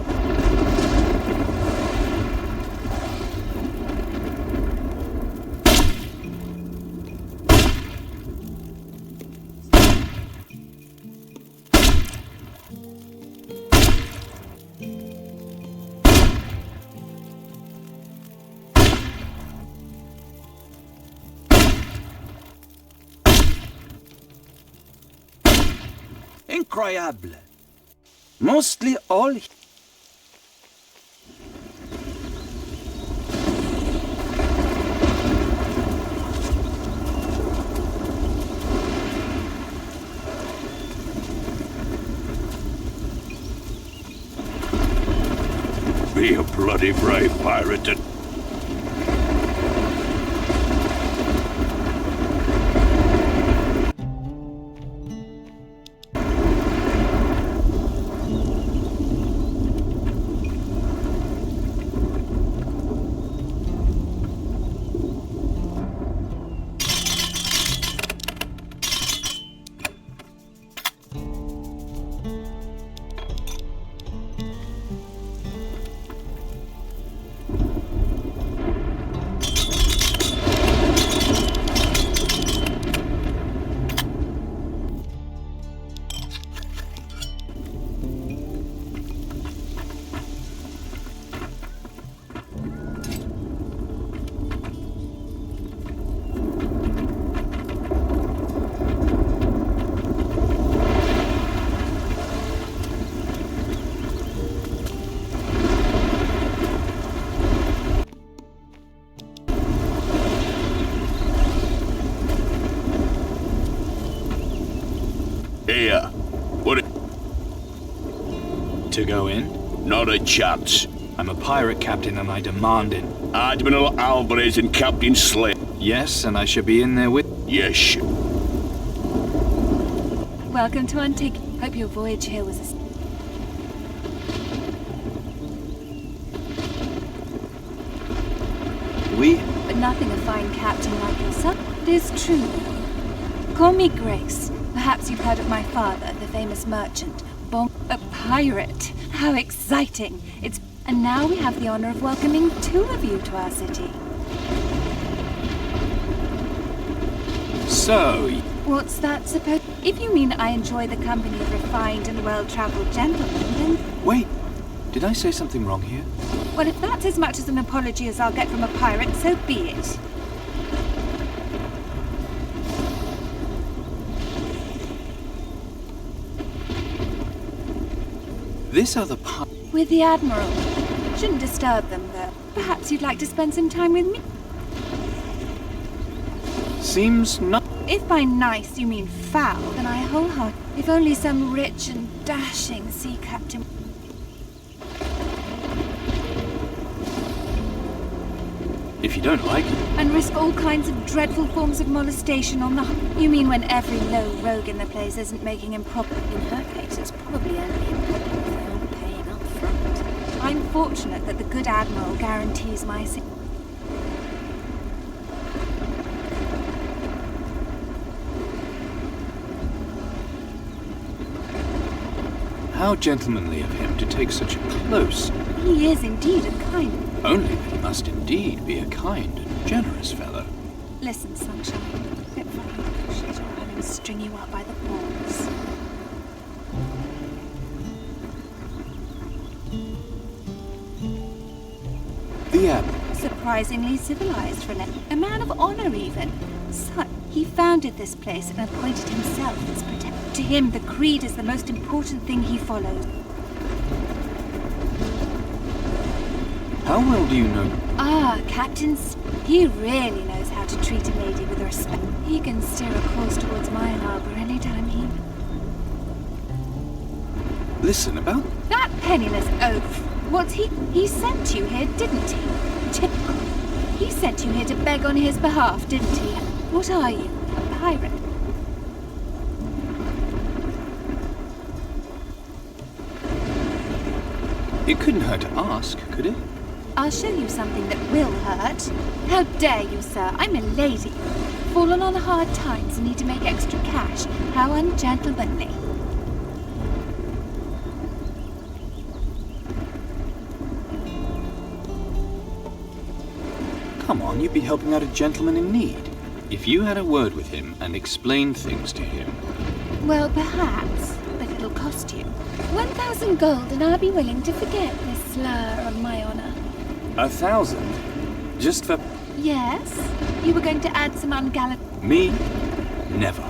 Incroyable. Mostly all... Be a bloody brave pirate to... To go in? Not a chance. I'm a pirate captain and I demand it. Admiral Alvarez and Captain Slade. Yes, and I should be in there with... Yes. Welcome to Antigua. Hope your voyage here was a... But nothing a fine captain like yourself. It is true. Call me Grace. Perhaps you've heard of my father, the famous merchant. A pirate. How exciting. And now we have the honor of welcoming 2 of you to our city. So... What's that supposed... If you mean I enjoy the company of refined and well-traveled gentlemen, then... Wait, did I say something wrong here? Well, if that's as much as an apology as I'll get from a pirate, so be it. This other pirate... With the Admiral. Shouldn't disturb them, though. Perhaps you'd like to spend some time with me? Seems not... If by nice you mean foul, then I wholeheartedly... If only some rich and dashing sea captain... If you don't like it... And risk all kinds of dreadful forms of molestation on the... You mean when every low rogue in the place isn't making him proper... In her case, it's probably only in public if they aren't paying up front. I'm fortunate that the good Admiral guarantees my... How gentlemanly of him to take such a close... He is indeed a kind... Only that he must indeed be a kind and generous fellow. Listen, sunshine. Bit funny to appreciate your having to string you up by the balls. The Admiral. Surprisingly civilized for a man of honor, even. So, he founded this place and appointed himself its protector. To him, the creed is the most important thing he follows. How well do you know? Ah, Captain... He really knows how to treat a lady with respect. He can steer a course towards my harbor anytime he... Listen, about... That penniless oaf! What's he... He sent you here, didn't he? Typical. He sent you here to beg on his behalf, didn't he? What are you? A pirate? It couldn't hurt to ask, could it? I'll show you something that will hurt. How dare you, sir? I'm a lady. Fallen on hard times and need to make extra cash. How ungentlemanly. Come on, you'd be helping out a gentleman in need. If you had a word with him and explained things to him... Well, perhaps, but it'll cost you. 1,000 gold and I'll be willing to forget this slur on my honor. 1,000? Just for... Yes? You were going to add some ungallant... Me? Never.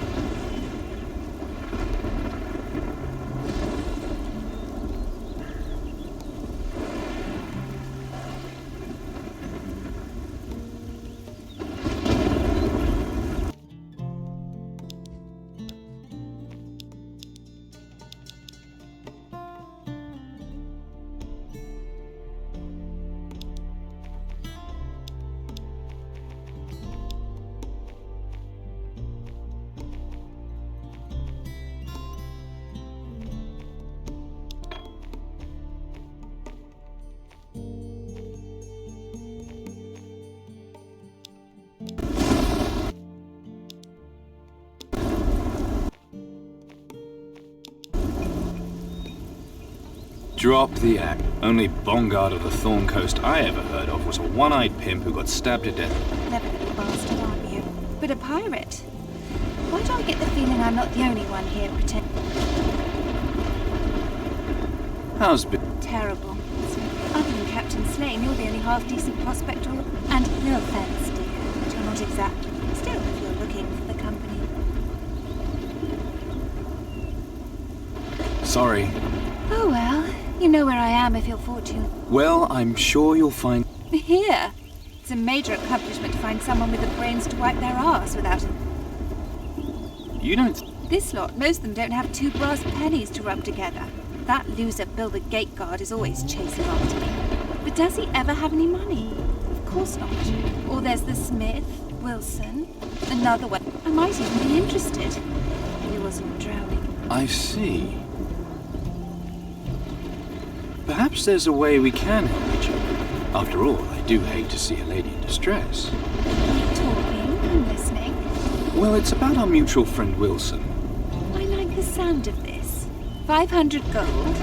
Drop the act. Only Bongard of the Thorn Coast I ever heard of was a one-eyed pimp who got stabbed to death. Clever little bastard, aren't you? But a pirate? Why do I get the feeling I'm not the only one here pretending? How's been? Terrible. Other than Captain Slane, you're the only half-decent prospect or... And no offence, dear, but you're not exactly. Still, if you're looking for the company. Sorry. Oh well, you know where I am if you're fortunate. Well, I'm sure you'll find... Here? It's a major accomplishment to find someone with the brains to wipe their arse without... You don't... This lot, most of them don't have 2 brass pennies to rub together. That loser Bill the gate guard is always chasing after me. But does he ever have any money? Of course not. Or there's the Smith, Wilson, another one. I might even be interested if he wasn't drowning. I see. Perhaps there's a way we can help each other. After all, I do hate to see a lady in distress. Keep talking, I'm listening. Well, it's about our mutual friend Wilson. I like the sound of this. 500 gold.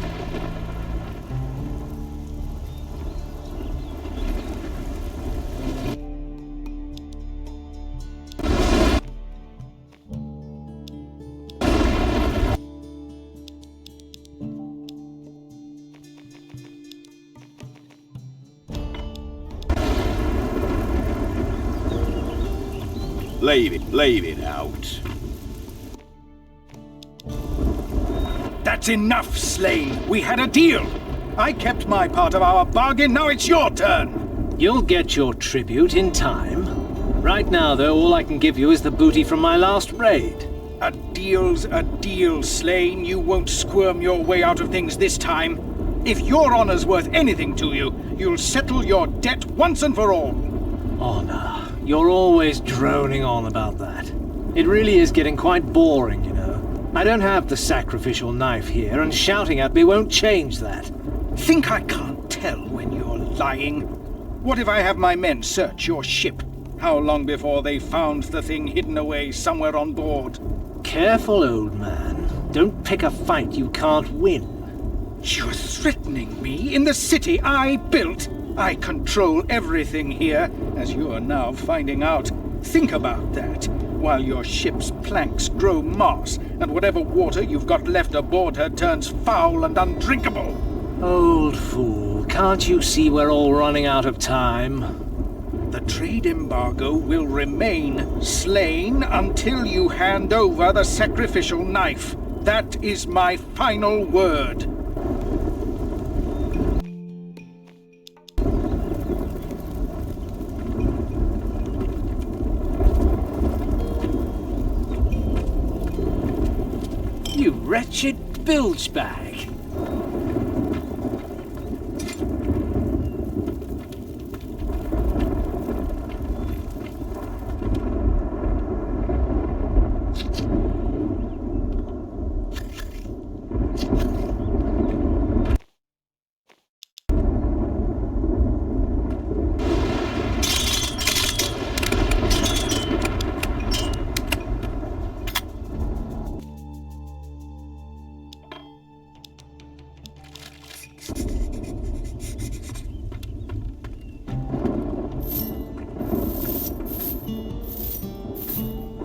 Leave it out. That's enough, Slane. We had a deal. I kept my part of our bargain, now it's your turn. You'll get your tribute in time. Right now, though, all I can give you is the booty from my last raid. A deal's a deal, Slane. You won't squirm your way out of things this time. If your honor's worth anything to you, you'll settle your debt once and for all. Honor. You're always droning on about that. It really is getting quite boring, you know. I don't have the sacrificial knife here, and shouting at me won't change that. Think I can't tell when you're lying? What if I have my men search your ship? How long before they found the thing hidden away somewhere on board? Careful, old man. Don't pick a fight you can't win. You're threatening me in the city I built? I control everything here, as you are now finding out. Think about that, while your ship's planks grow moss, and whatever water you've got left aboard her turns foul and undrinkable. Old fool, can't you see we're all running out of time? The trade embargo will remain, Slane, until you hand over the sacrificial knife. That is my final word. You wretched bilge bag.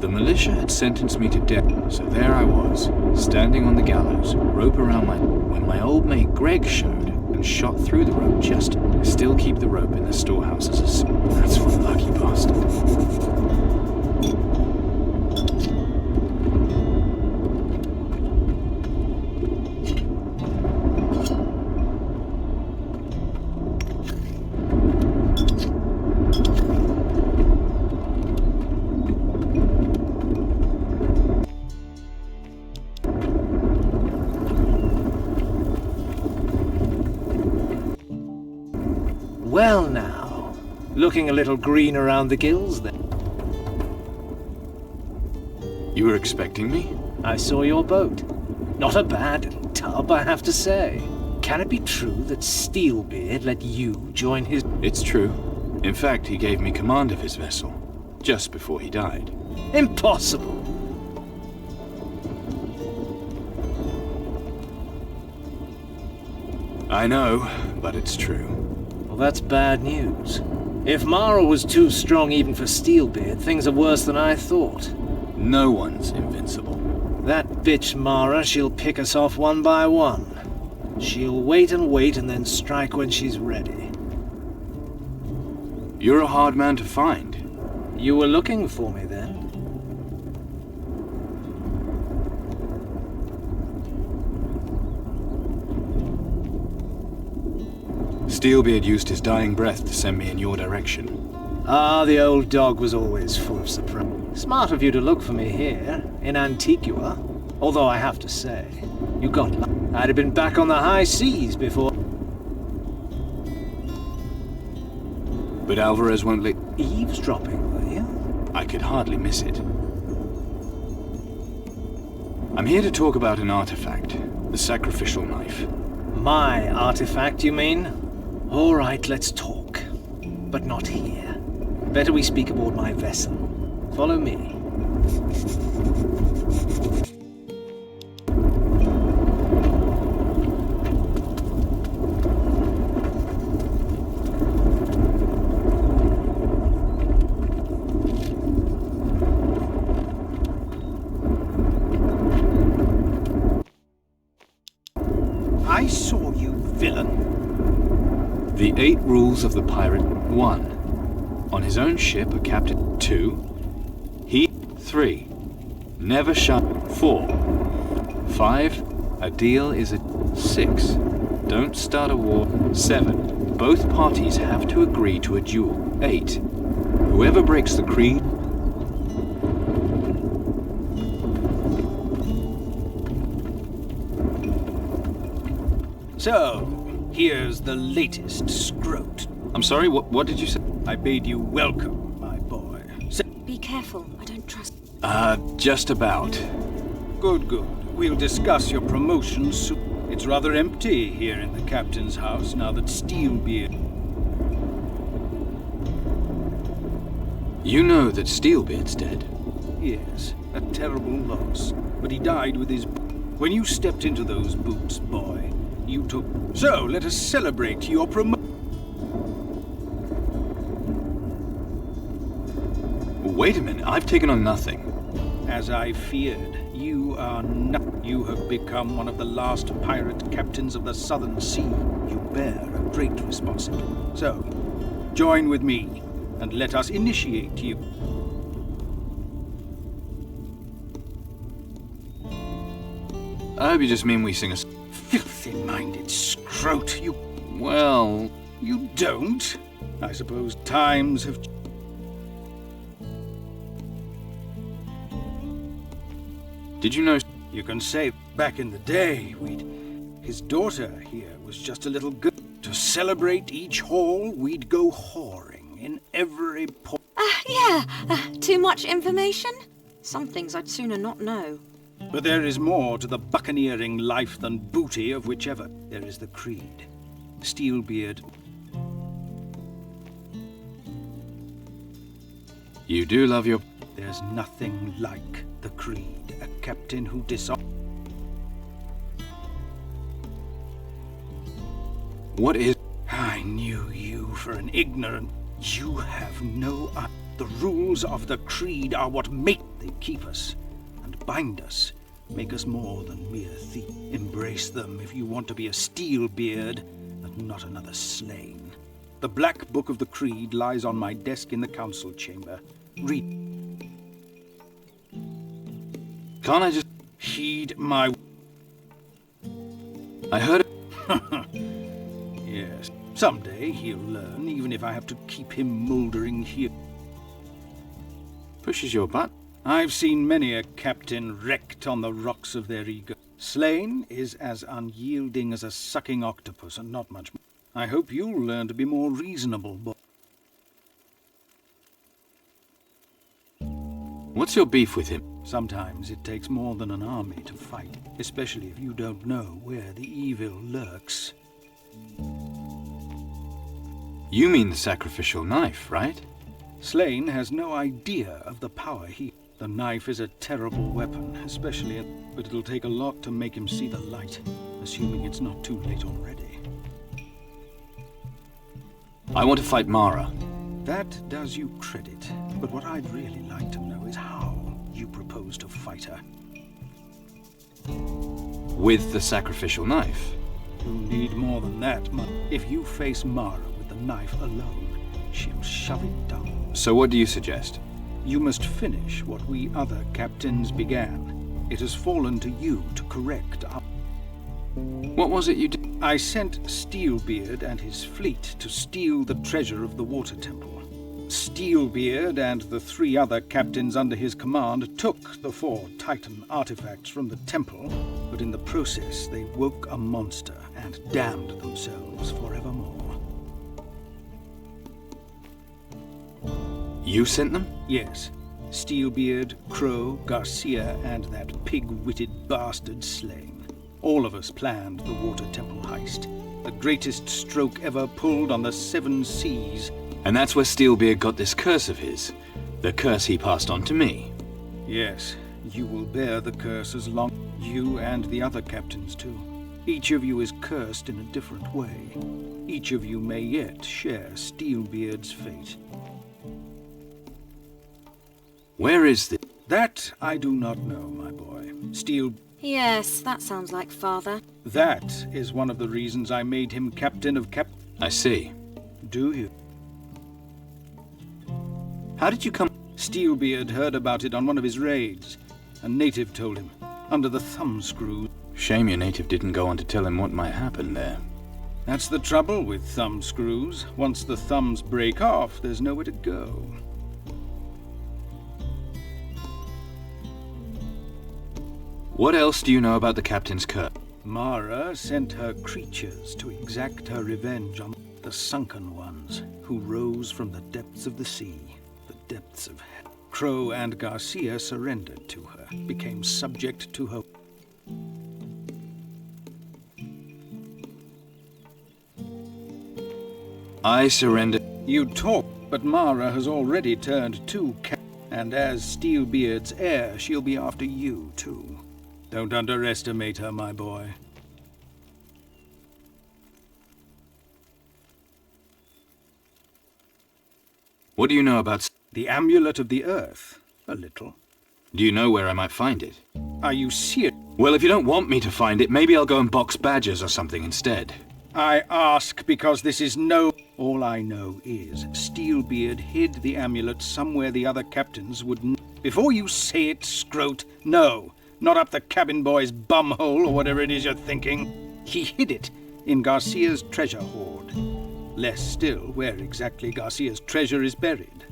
The militia had sentenced me to death, so there I was, standing on the gallows, rope around when my old mate Greg showed and shot through the rope just to still keep the rope in the storehouse as a... That's one lucky bastard. Well now, looking a little green around the gills then. You were expecting me? I saw your boat. Not a bad little tub, I have to say. Can it be true that Steelbeard let you join his... It's true. In fact, he gave me command of his vessel, just before he died. Impossible! I know, but it's true. Well, that's bad news. If Mara was too strong even for Steelbeard, things are worse than I thought. No one's invincible. That bitch Mara, she'll pick us off one by one. She'll wait and then strike when she's ready. You're a hard man to find. You were looking for me then? Steelbeard used his dying breath to send me in your direction. Ah, the old dog was always full of surprise. Smart of you to look for me here, in Antigua. Although I have to say, you got lucky. I'd have been back on the high seas before. But Alvarez won't let... Eavesdropping, were you? I could hardly miss it. I'm here to talk about an artifact, the sacrificial knife. My artifact, you mean? All right, let's talk. But not here. Better we speak aboard my vessel. Follow me. I saw you, villain. The 8 rules of the pirate. 1. On his own ship, a captain. 2. He. 3. Never shut. 4. 5. A deal is a. 6. Don't start a war. 7. Both parties have to agree to a duel. 8. Whoever breaks the creed. So, here's the latest scrote. I'm sorry, what did you say? I bade you welcome, my boy. Be careful, I don't trust... Just about. Good, good. We'll discuss your promotion soon. It's rather empty here in the captain's house now that Steelbeard... You know that Steelbeard's dead? Yes, a terrible loss. But he died with his... When you stepped into those boots, boy, you took... So, let us celebrate your promotion. Wait a minute, I've taken on nothing. As I feared, you are not. You have become one of the last pirate captains of the Southern Sea. You bear a great responsibility. So, join with me, and let us initiate you. I hope you just mean we sing a... Filthy-minded scrote, you... Well... You don't? I suppose times have... Did you know... You can say back in the day, his daughter here was just a little girl. To celebrate each haul, we'd go whoring in every port. Yeah. Too much information? Some things I'd sooner not know. But there is more to the buccaneering life than booty of whichever. There is the creed. Steelbeard. You do love your... There's nothing like the creed. A captain who What is... I knew you for an ignorant... You have no... The rules of the creed are what make... They keep us and bind us. Make us more than mere thieves. Embrace them if you want to be a Steelbeard and not another Slain. The Black Book of the Creed lies on my desk in the council chamber. Read. Can't I just... Heed my... I heard... Yes. Someday he'll learn, even if I have to keep him mouldering here. Pushes your butt. I've seen many a captain wrecked on the rocks of their ego. Slain is as unyielding as a sucking octopus, and not much more. I hope you'll learn to be more reasonable, boy. What's your beef with him? Sometimes it takes more than an army to fight, especially if you don't know where the evil lurks. You mean the sacrificial knife, right? Slain has no idea of the power he... The knife is a terrible weapon, especially... But it'll take a lot to make him see the light, assuming it's not too late already. I want to fight Mara. That does you credit, but what I'd really like to know is how you propose to fight her. With the sacrificial knife? You'll need more than that, if you face Mara with the knife alone, she'll shove it down. So what do you suggest? You must finish what we other captains began. It has fallen to you to correct our... What was it you did? I sent Steelbeard and his fleet to steal the treasure of the Water Temple. Steelbeard and the 3 other captains under his command took the 4 Titan artifacts from the temple, but in the process they woke a monster and damned themselves forevermore. You sent them? Yes. Steelbeard, Crow, Garcia, and that pig-witted bastard Slain. All of us planned the Water Temple heist. The greatest stroke ever pulled on the 7 seas. And that's where Steelbeard got this curse of his. The curse he passed on to me. Yes, you will bear the curse as long... You and the other captains, too. Each of you is cursed in a different way. Each of you may yet share Steelbeard's fate. Where is the... That I do not know, my boy. Yes, that sounds like father. That is one of the reasons I made him captain of I see. Do you? How did you come... Steelbeard heard about it on one of his raids. A native told him, under the thumbscrew. Shame your native didn't go on to tell him what might happen there. That's the trouble with thumbscrews. Once the thumbs break off, there's nowhere to go. What else do you know about the captain's curse? Mara sent her creatures to exact her revenge on the sunken ones, who rose from the depths of the sea, the depths of hell. Crow and Garcia surrendered to her, became subject to her. I surrendered. You talk, but Mara has already turned 2 and as Steelbeard's heir, she'll be after you, too. Don't underestimate her, my boy. What do you know about... The Amulet of the Earth? A little. Do you know where I might find it? Are you serious? Well, if you don't want me to find it, maybe I'll go and box badgers or something instead. I ask because this is no... All I know is Steelbeard hid the amulet somewhere the other captains wouldn't... Before you say it, Scroat, no. Not up the cabin boy's bumhole or whatever it is you're thinking. He hid it in Garcia's treasure hoard. Less still where exactly Garcia's treasure is buried.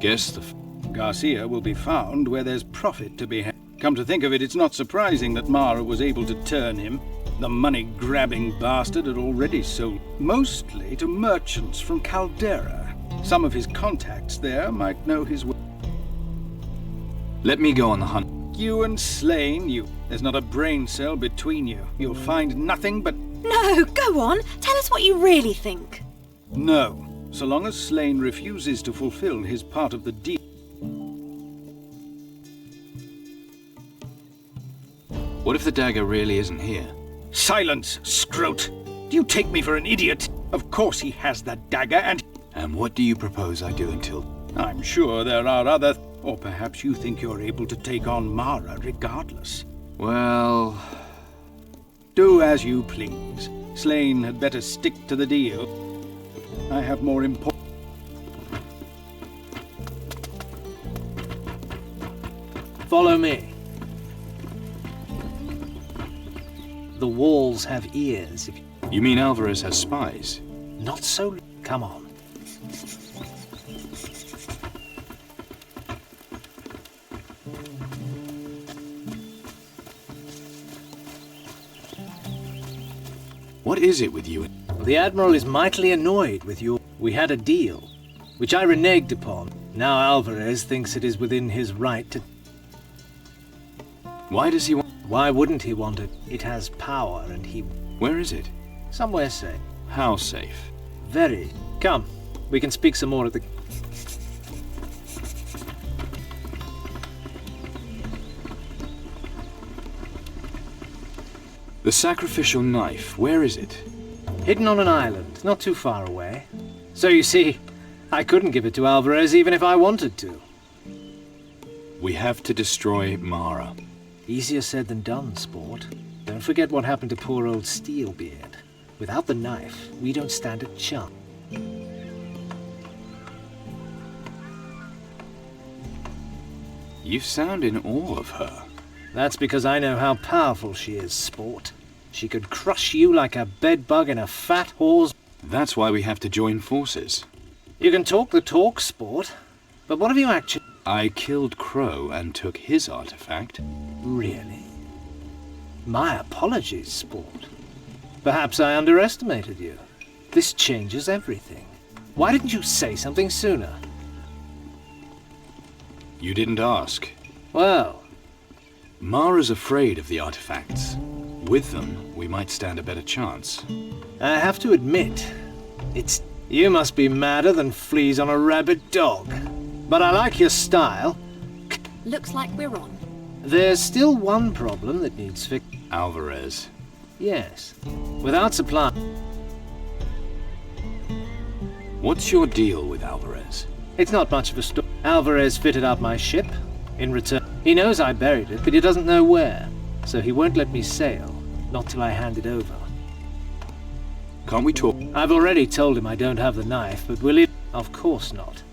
Guess the... Garcia will be found where there's profit to be had. Come to think of it, it's not surprising that Mara was able to turn him. The money-grabbing bastard had already sold, mostly to merchants from Caldera. Some of his contacts there might know his way. Let me go on the hunt. You and Slain, there's not a brain cell between you. You'll find nothing but... No, go on. Tell us what you really think. No, so long as Slain refuses to fulfill his part of the deal. What if the dagger really isn't here? Silence, Scroat! Do you take me for an idiot? Of course he has that dagger and... And what do you propose I do until... I'm sure there are other... Or perhaps you think you're able to take on Mara regardless. Well... Do as you please. Slain had better stick to the deal. I have more important... Follow me. The walls have ears. You mean Alvarez has spies? Not so... Come on. What is it with you? The Admiral is mightily annoyed with you. We had a deal, which I reneged upon. Now Alvarez thinks it is within his right to... Why does he want... Why wouldn't he want it? It has power and he... Where is it? Somewhere safe. How safe? Very. Come, we can speak some more at the... The sacrificial knife, where is it? Hidden on an island, not too far away. So you see, I couldn't give it to Alvarez even if I wanted to. We have to destroy Mara. Easier said than done, sport. Don't forget what happened to poor old Steelbeard. Without the knife, we don't stand a chance. You sound in awe of her. That's because I know how powerful she is, sport. She could crush you like a bedbug in a fat whore's... That's why we have to join forces. You can talk the talk, Sport, but what have you actually... I killed Crow and took his artifact. Really? My apologies, Sport. Perhaps I underestimated you. This changes everything. Why didn't you say something sooner? You didn't ask. Well... Mara's afraid of the artifacts. With them, we might stand a better chance. I have to admit, it's... You must be madder than fleas on a rabid dog. But I like your style. Looks like we're on. There's still one problem that needs fix. Alvarez. Yes. Without supply... What's your deal with Alvarez? It's not much of a story. Alvarez fitted out my ship. In return, he knows I buried it, but he doesn't know where. So he won't let me sail. Not till I hand it over. Can't we talk? I've already told him I don't have the knife, but will he? Of course not.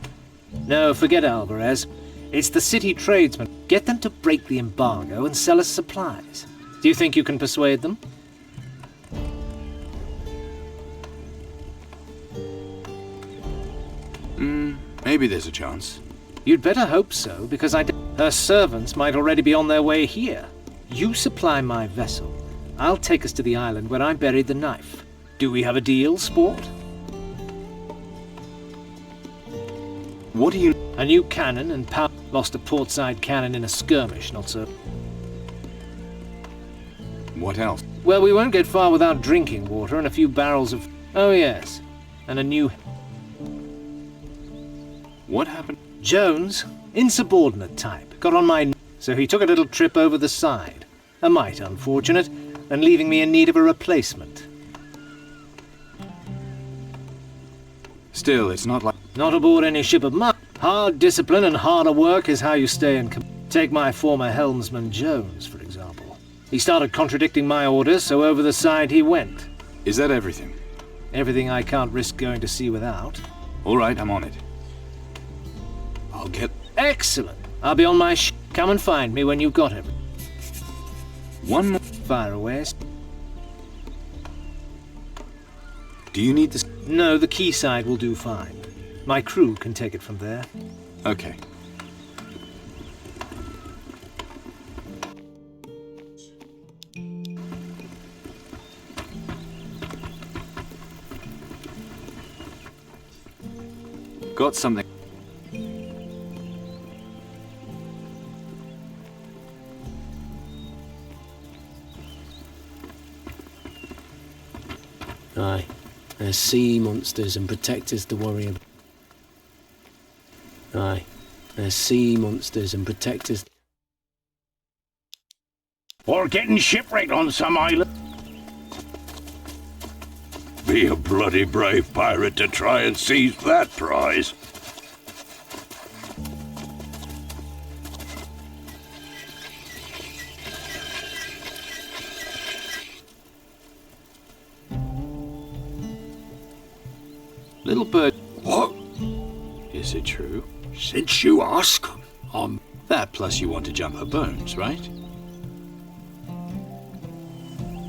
No, forget Alvarez. It's the city tradesmen. Get them to break the embargo and sell us supplies. Do you think you can persuade them? Maybe there's a chance. You'd better hope so, because her servants might already be on their way here. You supply my vessel. I'll take us to the island where I buried the knife. Do we have a deal, Sport? What do you... A new cannon and power... Lost a portside cannon in a skirmish, not so... What else? Well, we won't get far without drinking water and a few barrels of... Oh, yes. And a new... What happened? Jones, insubordinate type, got on my... So he took a little trip over the side. A mite unfortunate, and leaving me in need of a replacement. Still, it's not like... Not aboard any ship of mine. Hard discipline and harder work is how you stay in... Take my former helmsman Jones, for example. He started contradicting my orders, so over the side he went. Is that everything? Everything I can't risk going to sea without. All right, I'm on it. I'll get... Excellent. I'll be on my Come and find me when you've got it. One more... Fire away. Do you need this? No, the quayside will do fine. My crew can take it from there. Okay. Got something. Aye. There's sea monsters and protectors to worry about. Aye. There's sea monsters and protectors. Or getting shipwrecked on some island. Be a bloody brave pirate to try and seize that prize. Little bird... What? Is it true? Since you ask, That plus you want to jump her bones, right?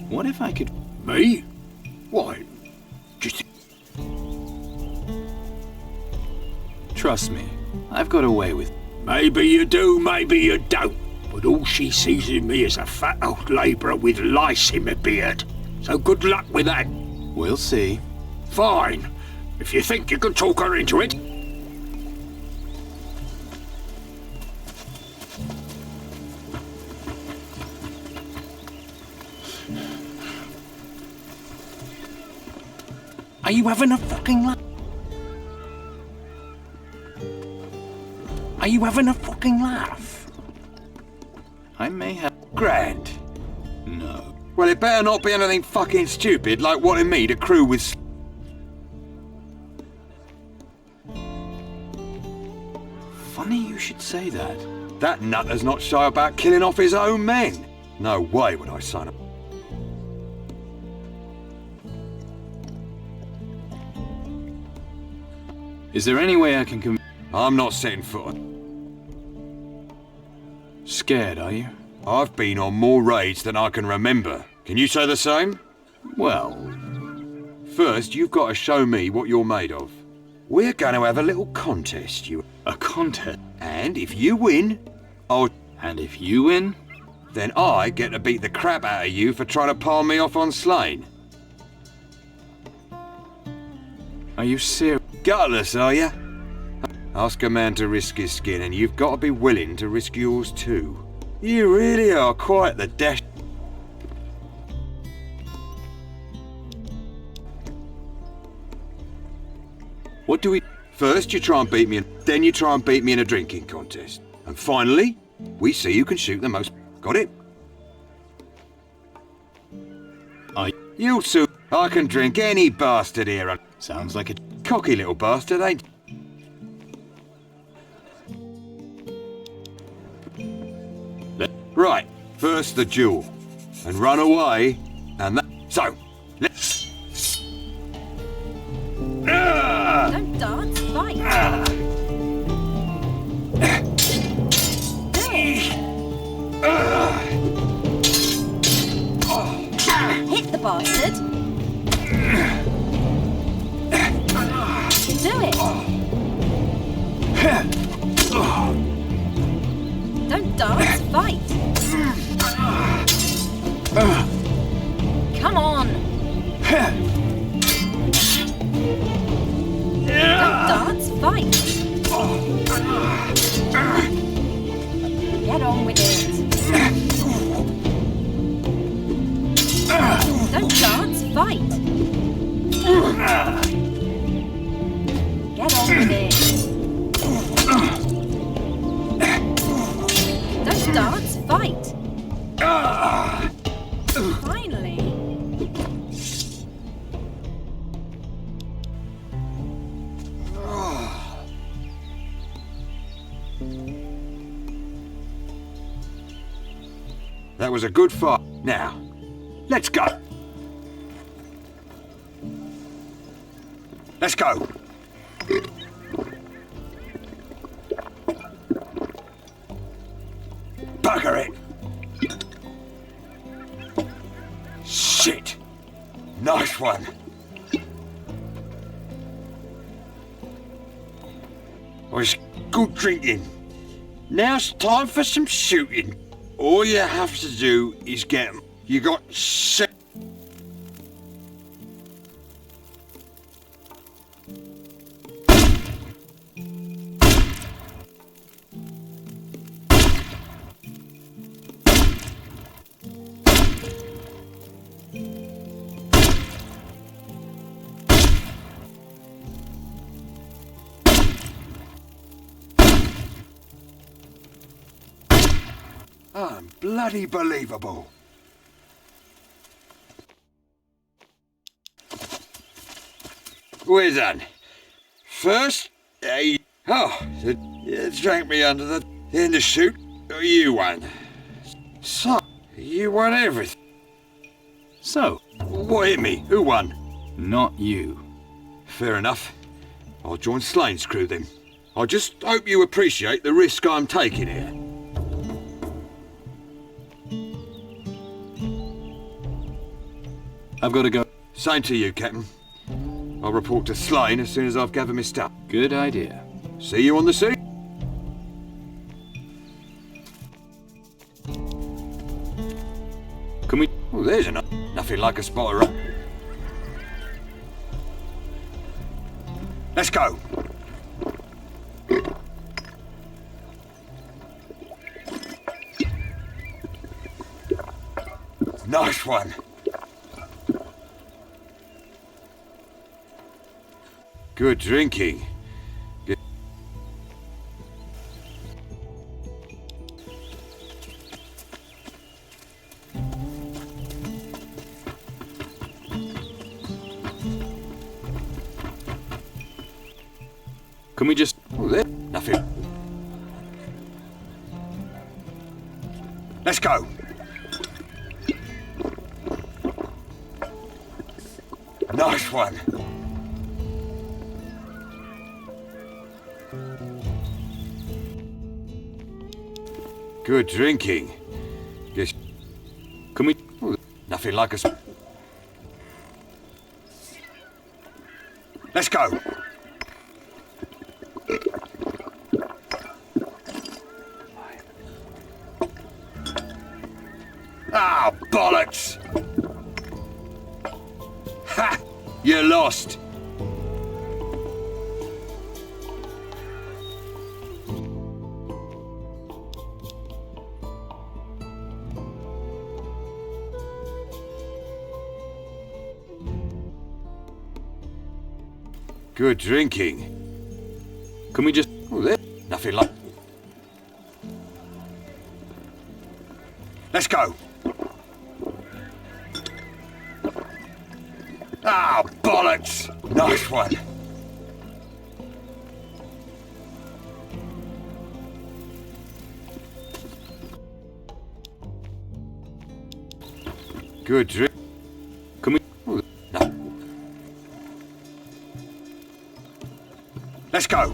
What if I could... Me? Why? Just... Trust me, I've got away with... Maybe you do, maybe you don't. But all she sees in me is a fat old labourer with lice in my beard. So good luck with that. We'll see. Fine. If you think you can talk her into it. Are you having a fucking laugh? Are you having a fucking laugh? I may have... Grand. No. Well, it better not be anything fucking stupid like wanting me to crew with... Funny you should say that. That nutter's not shy about killing off his own men. No way would I sign up. Is there any way I can I'm not setting foot on... Scared, are you? I've been on more raids than I can remember. Can you say the same? Well, First, you've got to show me what you're made of. We're going to have a little contest, you... A contest? And if you win, I'll... And if you win? Then I get to beat the crap out of you for trying to palm me off on Slane. Are you serious? Gutless, are you? Ask a man to risk his skin, and you've got to be willing to risk yours too. You really are quite the dash... What do we... First you try and beat me, then you try and beat me in a drinking contest. And finally, we see who can shoot the most... Got it? You too. I can drink any bastard here. Sounds like a cocky little bastard, ain't... Right, first the duel. And run away, and that... So, let's... Don't dance, fight. Hit the bastard. Do it. Don't dance, fight. Come on. Don't dance, fight. Get on with it. Don't dance, fight. Get on with it. Don't dance, fight. Finally. That was a good fight. Now, let's go. Let's go. Bugger it. Shit. Nice one. Was good drinking. Now it's time for some shooting. All you have to do is get 'em. You got bloody believable. We're done. First, you drank me under the end of shoot. You won. So, you won everything. So? What hit me? Who won? Not you. Fair enough. I'll join Slane's crew then. I just hope you appreciate the risk I'm taking here. I've got to go. Same to you, Captain. I'll report to Slane as soon as I've gathered my stuff. Good idea. See you on the sea. Can we... Oh, there's nothing like a spot of... Let's go. Nice one. Good drinking. Good. Can we just... Oh, there. Nothing. Let's go. Nice one. Good drinking. Guess. Can we... Oh, nothing like a... Let's go. Ah, bollocks! Ha! You're lost. Good drinking. Can we just... Oh, there. Nothing like... Let's go. Ah, bollocks! Nice one. Good drink. Can we... Oh, no. Let's go.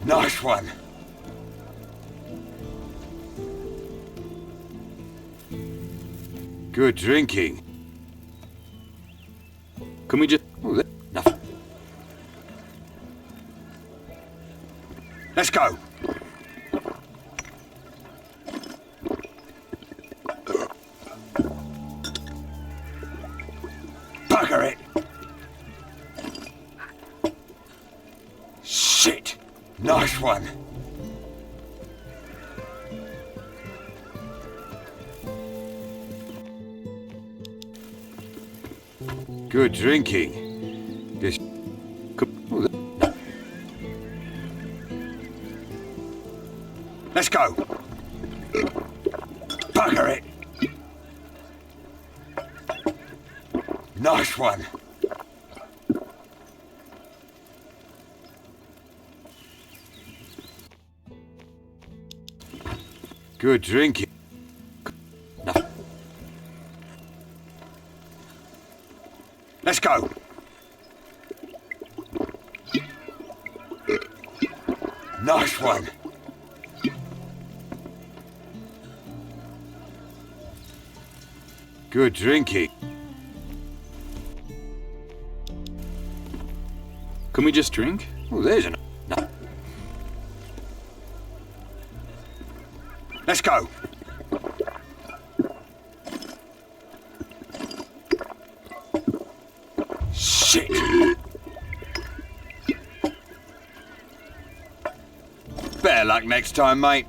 Nice one. Good drinking. Can we just... Oh, there. Nothing. Let's go. Bugger it. Shit. Nice one. Good drinking. Yes. Oh, no. Let's go. Bugger it. Nice one. Good drinking. No. Let's go. Nice one. Good drinking. Can we just drink? Oh, there's an... No. Let's go. Shit. Better luck next time, mate.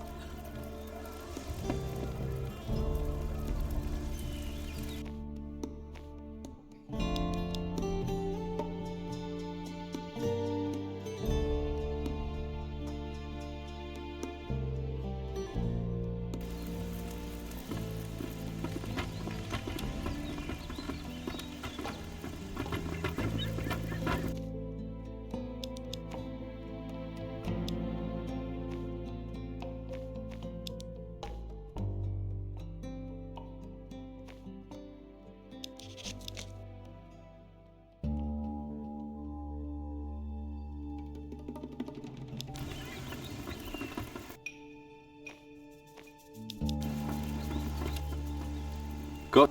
Got...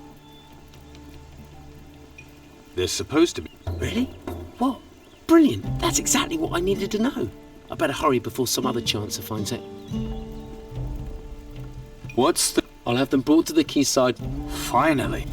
There's supposed to be... Really? What? Brilliant. That's exactly what I needed to know. I better hurry before some other chancer finds it. What's the... I'll have them brought to the quayside. Finally.